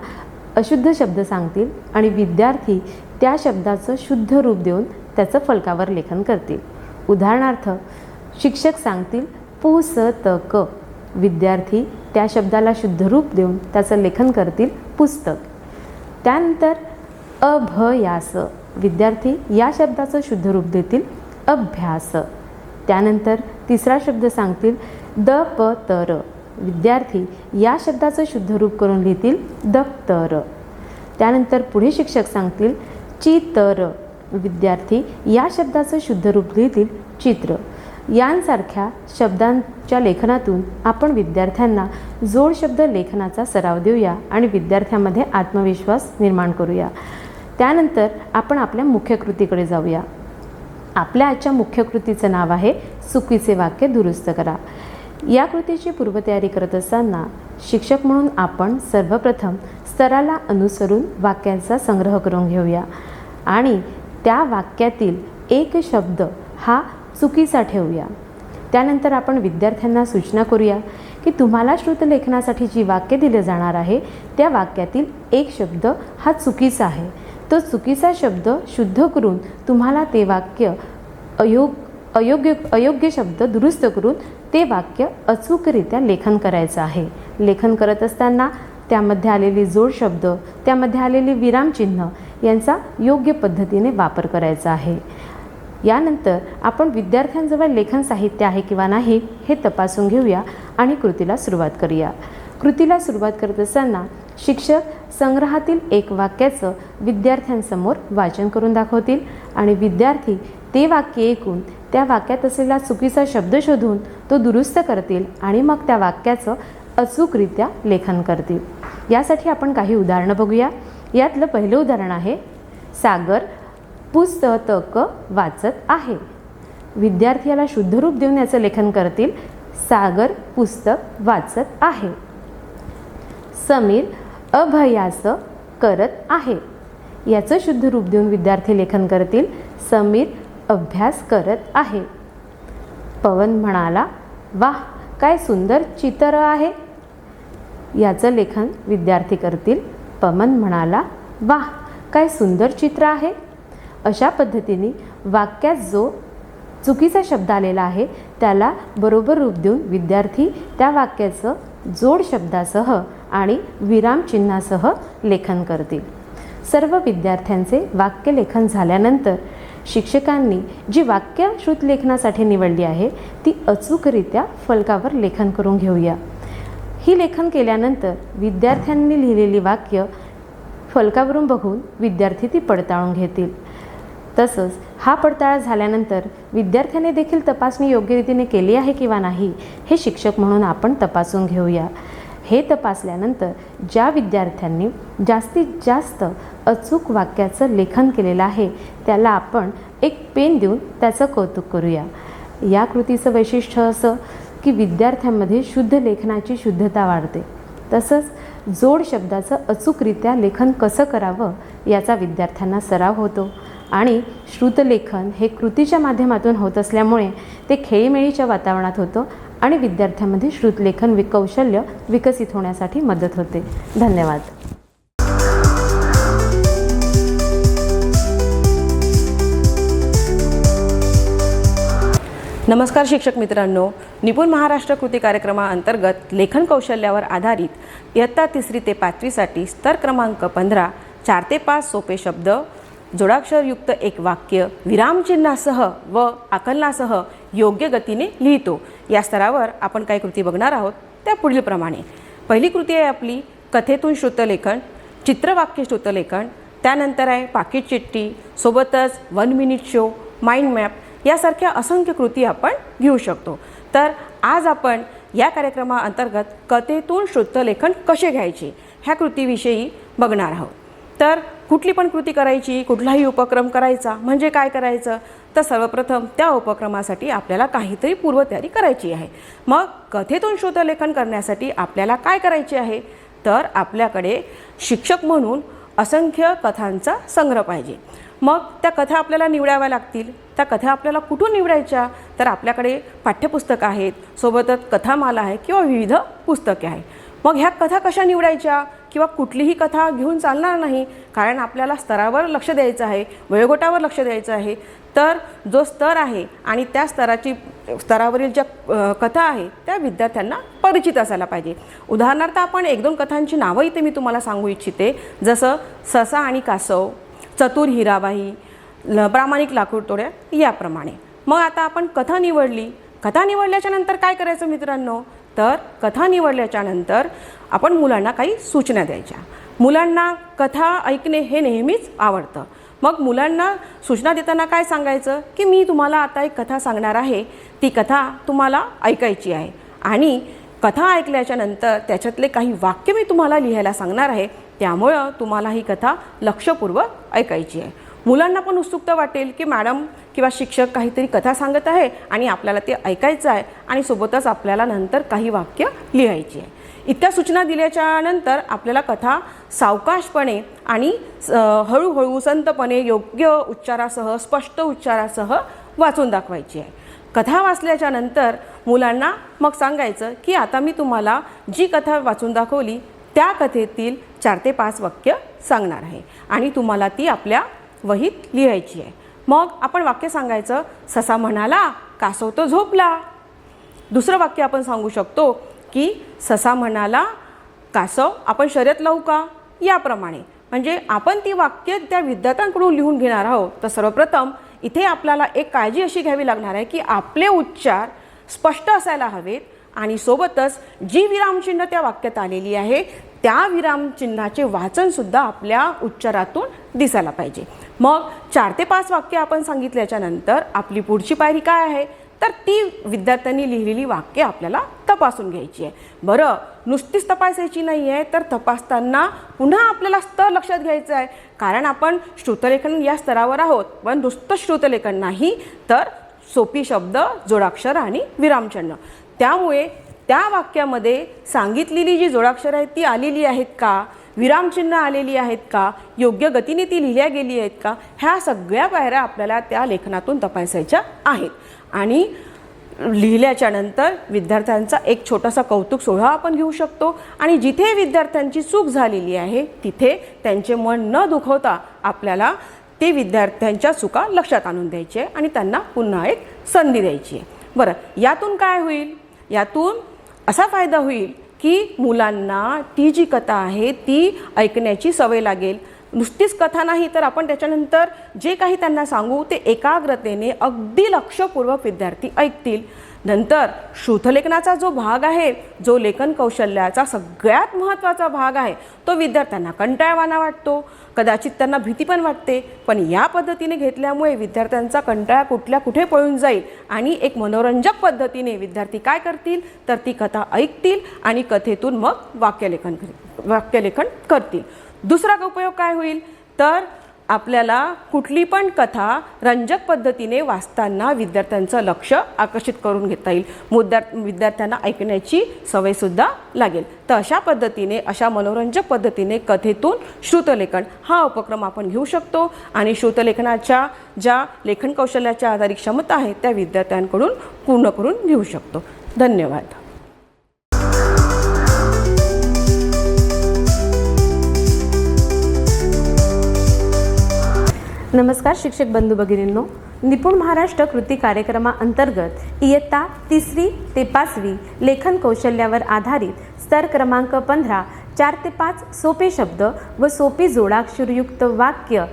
अशुद्ध शब्द सांगतील आणि विद्यार्थी त्या शब्दाचं शुद्ध रूप देऊन त्याचं फलकावर लेखन करतील. उदाहरणार्थ शिक्षक सांगतील पुस्तक, विद्यार्थी त्या शब्दाला शुद्ध रूप देऊन त्याचं लेखन करतील पुस्तक. त्यानंतर अभ्यास, विद्यार्थी या शब्दाचं शुद्ध रूप देतील अभ्यास. त्यानंतर तिसरा शब्द सांगतील दप्तर, विद्यार्थी या शब्दाचं शुद्ध रूप करून लिहितील दप्तर. त्यानंतर पुढे शिक्षक सांगतील चित्र, विद्यार्थी या शब्दाचं शुद्ध रूप लिहितील चित्र. यांसारख्या शब्दांच्या लेखनातून आपण विद्यार्थ्यांना जोड शब्द लेखनाचा सराव देऊया आणि विद्यार्थ्यांमध्ये आत्मविश्वास निर्माण करूया. त्यानंतर आपण आपल्या मुख्य कृतीकडे जाऊया. आपल्या आजच्या मुख्य कृतीचं नाव आहे चुकीचे वाक्य दुरुस्त करा. या कृतीची पूर्वतयारी करत असताना शिक्षक म्हणून आपण सर्वप्रथम स्तराला अनुसरून वाक्यांचा संग्रह करून घेऊया आणि त्या वाक्यातील एक शब्द हा चुकीचा ठेवूया. त्यानंतर आपण विद्यार्थ्यांना सूचना करूया की तुम्हाला श्रुतलेखनासाठी जी वाक्य दिले जाणार आहे त्या वाक्यातील एक शब्द हा चुकीचा आहे. तो चुकीचा शब्द शुद्ध करून तुम्हाला ते वाक्य अयोग्य शब्द दुरुस्त करून ते वाक्य अचूकरित्या लेखन करायचं आहे. लेखन करत असताना त्यामध्ये आलेली जोड शब्द, त्यामध्ये आलेली विरामचिन्ह यांचा योग्य पद्धतीने वापर करायचा आहे. यानंतर आपण विद्यार्थ्यांजवळ लेखन साहित्य आहे किंवा नाही हे तपासून घेऊया आणि कृतीला सुरुवात करूया. कृतीला सुरुवात करत असताना शिक्षक संग्रहातील एक वाक्याचं विद्यार्थ्यांसमोर वाचन करून दाखवतील आणि विद्यार्थी ते वाक्य ऐकून त्या वाक्यात असलेला चुकीचा शब्द शोधून तो दुरुस्त करतील आणि मग त्या वाक्याचं अचूकरित्या लेखन करतील. यासाठी आपण काही उदाहरणं बघूया. यातलं पहिलं उदाहरण आहे, सागर पुस्तक वाचत आहे. विद्यार्थी याला शुद्ध रूप देऊन याचं लेखन करतील, सागर पुस्तक वाचत आहे. समीर अभ्यास करत आहे. याचं शुद्ध रूप देऊन विद्यार्थी लेखन करतील, समीर अभ्यास करत आहे. पवन म्हणाला, वाह काय सुंदर चित्र आहे. याचं लेखन विद्यार्थी करतील, पवन म्हणाला, वाह काय सुंदर चित्र आहे. अशा पद्धतीने वाक्यात जो चुकीचा शब्द आलेला आहे त्याला बरोबर रूप देऊन विद्यार्थी त्या वाक्याचं जोड शब्दासह आणि विरामचिन्हासह लेखन करतील. सर्व विद्यार्थ्यांचे वाक्यलेखन झाल्यानंतर शिक्षकांनी जी वाक्य श्रुतलेखनासाठी निवडली आहे ती अचूकरित्या फलकावर लेखन करून घेऊया. ही लेखन केल्यानंतर विद्यार्थ्यांनी लिहिलेली वाक्य फलकावरून बघून विद्यार्थी ती पडताळून घेतील. तसंच हा पडताळा झाल्यानंतर विद्यार्थ्याने देखील तपासणी योग्य रीतीने केली आहे किंवा नाही हे शिक्षक म्हणून आपण तपासून घेऊया. हे तपासल्यानंतर ज्या विद्यार्थ्यांनी जास्तीत जास्त अचूक वाक्याचं लेखन केलेलं आहे त्याला आपण एक पेन देऊन त्याचं कौतुक करूया. या कृतीचं वैशिष्ट्य असं की विद्यार्थ्यांमध्ये शुद्ध लेखनाची शुद्धता वाढते. तसंच जोड शब्दाचं अचूकरित्या लेखन कसं करावं याचा विद्यार्थ्यांना सराव होतो आणि श्रुतलेखन हे कृतीच्या माध्यमातून होत असल्यामुळे ते खेळीमेळीच्या वातावरणात होतं आणि विद्यार्थ्यांमध्ये श्रुतलेखन कौशल्य विकसित होण्यासाठी मदत होते. धन्यवाद. नमस्कार शिक्षक मित्रांनो, निपुण महाराष्ट्र कृती कार्यक्रमाअंतर्गत लेखन कौशल्यावर आधारित इयत्ता 3री ते 5वीसाठी स्तर क्रमांक 15 4 ते 5 सोपे शब्द, जोडाक्षरयुक्त एक वाक्य विरामचिन्हासह व आकलनासह योग्य गतीने लिहितो या स्तरावर आपण काही कृती बघणार आहोत. त्या पुढीलप्रमाणे पहिली कृती आहे आपली कथेतून श्रुतलेखन, चित्रवाक्य श्रुतलेखन, त्यानंतर आहे पाकिट चिठ्ठी, सोबतच 1 मिनिट शो, माइंड मॅप यासारख्या असंख्य कृती आपण घेऊ शकतो. तर आज आपण या कार्यक्रमाअंतर्गत कथेतून श्रुतलेखन कसे घ्यायचे ह्या कृतीविषयी बघणार आहोत. तर कुठली पण कृती करायची, कुठलाही उपक्रम करायचा म्हणजे काय करायचं, तर सर्वप्रथम त्या उपक्रमासाठी आपल्याला काहीतरी पूर्वतयारी करायची आहे. मग कथेतून श्रुतलेखन करण्यासाठी आपल्याला काय करायचे आहे, तर आपल्याकडे शिक्षक म्हणून असंख्य कथांचा संग्रह पाहिजे. मग त्या कथा आपल्याला निवडाव्या लागतील. त्या कथा आपल्याला कुठून निवडायच्या, तर आपल्याकडे पाठ्यपुस्तकं आहेत, सोबतच कथामाला आहे किंवा विविध पुस्तके आहेत. मग ह्या कथा कशा निवडायच्या किंवा कुठलीही कथा घेऊन चालणार नाही, कारण आपल्याला स्तरावर लक्ष द्यायचं आहे, वयोगटावर लक्ष द्यायचं आहे. तर जो स्तर आहे आणि त्या स्तरावरील ज्या कथा आहे त्या विद्यार्थ्यांना परिचित असायला पाहिजे. उदाहरणार्थ आपण 1-2 कथांची नावं इथे मी तुम्हाला सांगू इच्छिते, जसं ससा आणि कासव, चतुर हिराबाई, प्रामाणिक लाकूड तोड्या याप्रमाणे. मग आता आपण कथा निवडली. कथा निवडल्याच्या नंतर काय करायचं मित्रांनो, तर कथा निवडल्याच्या नंतर आपण मुलांना काही सूचना द्यायच्या. मुलांना कथा ऐकणे हे नेहमीच आवडतं. मग मुलांना सूचना देताना काय सांगायचं की मी तुम्हाला आता एक कथा सांगणार आहे, ती कथा तुम्हाला ऐकायची आहे आणि कथा ऐकल्याच्या नंतर त्याच्यातले काही वाक्य मी तुम्हाला लिहायला सांगणार आहे, त्यामुळं तुम्हाला ही कथा लक्षपूर्वक ऐकायची आहे. मुलांना पण उत्सुकता वाटेल की मॅडम किंवा शिक्षक काहीतरी कथा सांगत आहे आणि आपल्याला ते ऐकायचं आहे आणि सोबतच आपल्याला नंतर काही वाक्य लिहायची आहे. इतक्या सूचना दिल्याच्या नंतर आपल्याला कथा सावकाशपणे आणि हळूहळू संतपणे योग्य उच्चारासह, स्पष्ट उच्चारासह वाचून दाखवायची आहे. कथा वाचल्याच्या नंतर मुलांना मग सांगायचं की आता मी तुम्हाला जी कथा वाचून दाखवली त्या कथेतील 4 ते 5 वाक्य सांगणार आहे आणि तुम्हाला ती आपल्या वहीत लिहायची आहे. मग आपण वाक्य सांगायचं, ससा म्हणाला, कासव तो झोपला. दुसरं वाक्य आपण सांगू शकतो की ससा म्हणाला, कासव आपण शर्यत लावू का, याप्रमाणे. म्हणजे आपण ती वाक्य त्या विद्यार्थ्यांकडून लिहून घेणार आहोत. तर सर्वप्रथम इथे आपल्याला एक काळजी अशी घ्यावी लागणार आहे की आपले उच्चार स्पष्ट असायला हवेत आणि सोबतच जी विरामचिन्ह त्या वाक्यात आलेली आहे त्या विरामचिन्हाचे वाचनसुद्धा आपल्या उच्चारातून दिसायला पाहिजे. मग 4 ते 5 वाक्य आपण सांगितल्याच्या नंतर आपली पुढची पायरी काय आहे, तर ती विद्यार्थ्यांनी लिहिलेली वाक्य आपल्याला तपासून घ्यायची आहे. बरं, नुसतीच तपासायची नाही आहे, तर तपासताना पुन्हा आपल्याला स्तर लक्षात घ्यायचं आहे. कारण आपण श्रुतलेखन या स्तरावर आहोत, पण नुसतं श्रुतलेखन नाही तर सोपी शब्द, जोडाक्षर आणि विरामचिन्ह. त्यामुळे त्या वाक्यामध्ये सांगितलेली जी जोडाक्षर आहेत ती आलेली आहेत का, विरामचिन्ह आलेली आहेत का, योग्य गतीने ती लिहिल्या गेली आहेत का, ह्या सगळ्या पायऱ्या आपल्याला त्या लेखनातून तपासायच्या आहेत. आणि लिहिल्याच्या नंतर विद्यार्थ्यांचा एक छोटासा कौतुक सोहळा आपण घेऊ शकतो आणि जिथे विद्यार्थ्यांची चूक झालेली आहे तिथे त्यांचे मन न दुखवता आपल्याला ते विद्यार्थ्यांच्या चुका लक्षात आणून द्यायचे आणि त्यांना पुन्हा एक संधी द्यायची आहे. बरं, यातून काय होईल, यातून असा फायदा होईल की मुलांना ती जी कथा आहे ती ऐकण्याची सवय लागेल. नुसतीच कथा नाही तर आपण त्याच्यानंतर जे काही त्यांना सांगू ते एकाग्रतेने अगदी लक्षपूर्वक विद्यार्थी ऐकतील. नंतर श्रुतलेखनाचा जो भाग आहे, जो लेखन कौशल्याचा सगळ्यात महत्त्वाचा भाग आहे, तो विद्यार्थ्यांना कंटाळवाणा वाटतो, कदाचित त्यांना भीती पण वाटते. पण या पद्धतीने घेतल्यामुळे विद्यार्थ्यांचा कंटाळा कुठे पळून जाईल आणि एक मनोरंजक पद्धतीने विद्यार्थी काय करतील, तर ती कथा ऐकतील आणि कथेतून मग वाक्यलेखन करतील. दुसरा उपयोग काय होईल, तर आपल्याला कुठली पण कथा रंजक पद्धतीने वाचताना विद्यार्थ्यांचं लक्ष आकर्षित करून घेता येईल. विद्यार्थ्यांना ऐकण्याची सवयसुद्धा लागेल. तर अशा पद्धतीने, अशा मनोरंजक पद्धतीने कथेतून श्रुतलेखन हा उपक्रम आपण घेऊ शकतो आणि श्रुतलेखनाच्या ज्या लेखन कौशल्याच्या आधारित क्षमता आहेत त्या विद्यार्थ्यांकडून पूर्ण करून घेऊ शकतो. धन्यवाद. नमस्कार शिक्षक बंधू भगिनींनो, निपुण महाराष्ट्र कृती कार्यक्रमाअंतर्गत इयत्ता 3री ते 5वी लेखन कौशल्यावर आधारित स्तर क्रमांक 15 4 ते 5 सोपे शब्द व सोपी जोडाक्षरयुक्त वाक्य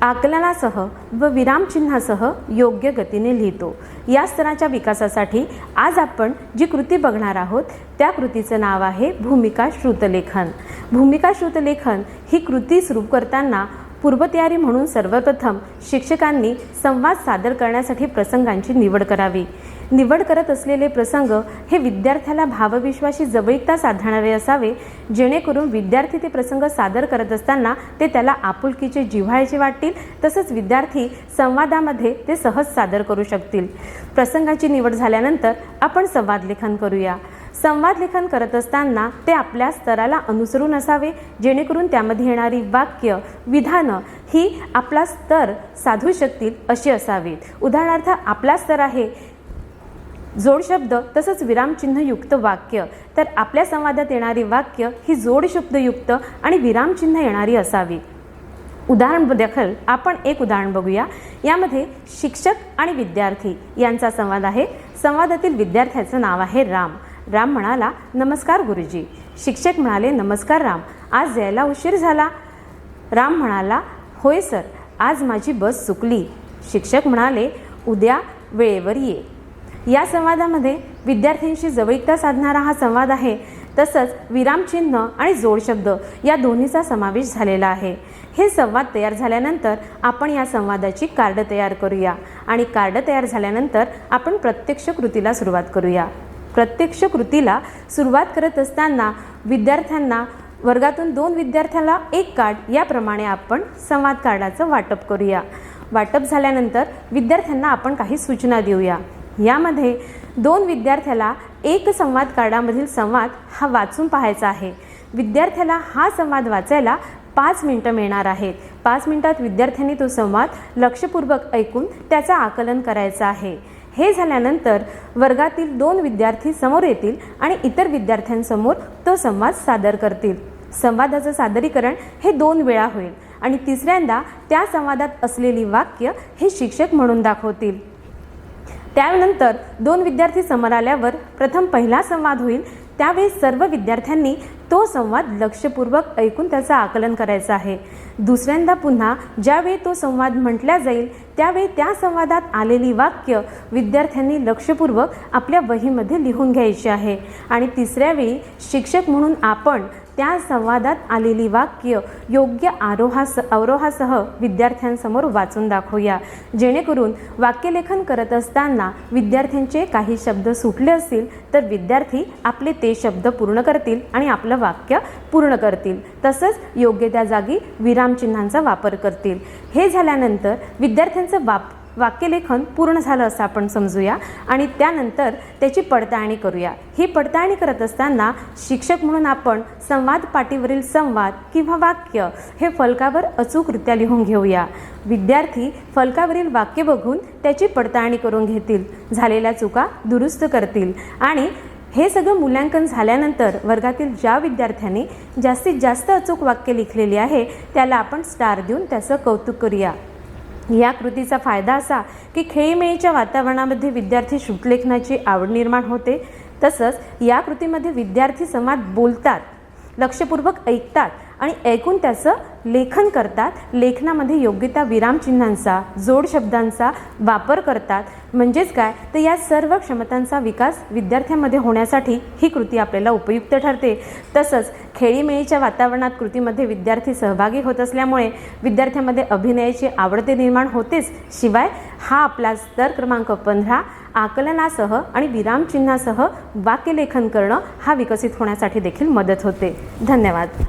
आकलनासह व विरामचिन्हासह योग्य गतीने लिहितो. या स्तराच्या विकासासाठी आज आपण जी कृती बघणार आहोत त्या कृतीचं नाव आहे भूमिका श्रुतलेखन. भूमिका श्रुतलेखन ही कृती सुरू करताना पूर्वतयारी म्हणून सर्वप्रथम शिक्षकांनी संवाद सादर करण्यासाठी प्रसंगांची निवड करावी. निवड करत असलेले प्रसंग हे विद्यार्थ्याला भावविश्वाशी जवळीकता साधणारे असावे, जेणेकरून विद्यार्थी ते प्रसंग सादर करत असताना ते त्याला आपुलकीचे, जिव्हाळ्याचे वाटतील, तसंच विद्यार्थी संवादामध्ये ते सहज सादर करू शकतील. प्रसंगाची निवड झाल्यानंतर आपण संवाद लेखन करूया. संवाद लेखन करत असताना ते आपल्या स्तराला अनुसरून असावे, जेणेकरून त्यामध्ये येणारी वाक्य, विधानं ही आपला स्तर साधू शकतील अशी असावीत. उदाहरणार्थ आपला स्तर आहे जोडशब्द तसंच विरामचिन्हयुक्त वाक्य, तर आपल्या संवादात येणारी वाक्य ही जोडशब्दयुक्त आणि विरामचिन्ह येणारी असावी. उदाहरण दाखल आपण एक उदाहरण बघूया. यामध्ये शिक्षक आणि विद्यार्थी यांचा संवाद आहे. संवादातील विद्यार्थ्याचं नाव आहे राम. राम म्हणाला, नमस्कार गुरुजी. शिक्षक म्हणाले, नमस्कार राम, आज यायला उशीर झाला. राम म्हणाला, होय सर, आज माझी बस चुकली. शिक्षक म्हणाले, उद्या वेळेवर ये. या संवादामध्ये विद्यार्थ्यांशी जवळीकता साधणारा हा संवाद आहे. तसंच विरामचिन्ह आणि जोडशब्द या दोन्हीचा समावेश झालेला आहे. हे संवाद तयार झाल्यानंतर आपण या संवादाची कार्ड तयार करूया आणि कार्ड तयार झाल्यानंतर आपण प्रत्यक्ष कृतीला सुरुवात करूया. प्रत्यक्ष कृतीला सुरुवात करत असताना विद्यार्थ्यांना वर्गातून 2 विद्यार्थ्याला 1 कार्ड याप्रमाणे आपण संवाद कार्डाचं वाटप करूया. वाटप झाल्यानंतर विद्यार्थ्यांना आपण काही सूचना देऊया. यामध्ये 2 विद्यार्थ्याला एक संवाद कार्डामधील संवाद हा वाचून पाहायचा आहे. विद्यार्थ्याला हा संवाद वाचायला 5 मिनिटं मिळणार आहेत. 5 मिनिटात विद्यार्थ्यांनी तो संवाद लक्षपूर्वक ऐकून त्याचं आकलन करायचं आहे. हे झाल्यानंतर वर्गातील 2 विद्यार्थी समोर येतील आणि इतर विद्यार्थ्यांसमोर तो संवाद सादर करतील. संवादाचं सादरीकरण हे 2 वेळा होईल आणि तिसऱ्यांदा त्या संवादात असलेली वाक्य हे शिक्षक म्हणून दाखवतील. त्यानंतर 2 विद्यार्थी समोर आल्यावर प्रथम पहिला संवाद होईल, त्यावेळी सर्व विद्यार्थ्यांनी तो संवाद लक्षपूर्वक ऐकून त्याचं आकलन करायचं आहे. दुसऱ्यांदा पुन्हा ज्यावेळी तो संवाद म्हटला जाईल त्यावेळी त्या संवादात आलेली वाक्य विद्यार्थ्यांनी लक्षपूर्वक आपल्या वहीमध्ये लिहून घ्यायची आहे. आणि तिसऱ्या वेळी शिक्षक म्हणून आपण त्या संवादात आलेली वाक्य योग्य अवरोहासह विद्यार्थ्यांसमोर वाचून दाखवूया, जेणेकरून वाक्यलेखन करत असताना विद्यार्थ्यांचे काही शब्द सुटले असतील तर विद्यार्थी आपले ते शब्द पूर्ण करतील आणि आपलं वाक्य पूर्ण करतील. तसंच योग्य त्या जागी विरामचिन्हांचा वापर करतील. हे झाल्यानंतर विद्यार्थ्यांचं वाक्यलेखन पूर्ण झालं असं आपण समजूया आणि त्यानंतर त्याची पडताळणी करूया. ही पडताळणी करत असताना शिक्षक म्हणून आपण संवाद पाटीवरील संवाद किंवा वाक्य हे फलकावर अचूकरित्या लिहून घेऊया. विद्यार्थी फलकावरील वाक्य बघून त्याची पडताळणी करून घेतील, झालेल्या चुका दुरुस्त करतील आणि हे सगळं मूल्यांकन झाल्यानंतर वर्गातील ज्या विद्यार्थ्यांनी जास्तीत जास्त अचूक वाक्य लिखलेली आहे त्याला आपण स्टार देऊन त्याचं कौतुक करूया. या कृतीचा फायदा असा की खेळीमेळीच्या वातावरणामध्ये विद्यार्थी श्रुतलेखनाची आवड निर्माण होते. तसंच या कृतीमध्ये विद्यार्थी संवाद बोलतात, लक्षपूर्वक ऐकतात आणि ऐकून त्याचं लेखन करतात. लेखनामध्ये योग्य त्या विरामचिन्हांचा, जोड शब्दांचा वापर करतात. म्हणजेच काय तर या सर्व क्षमतांचा विकास विद्यार्थ्यांमध्ये होण्यासाठी ही कृती आपल्याला उपयुक्त ठरते. तसंच खेळीमेळीच्या वातावरणात कृतीमध्ये विद्यार्थी सहभागी होत असल्यामुळे विद्यार्थ्यांमध्ये अभिनयाची आवड निर्माण होतेच, शिवाय हा आपला स्तर क्रमांक 15 आकलनासह आणि विरामचिन्हासह वाक्यलेखन करणं हा विकसित होण्यासाठी देखील मदत होते. धन्यवाद.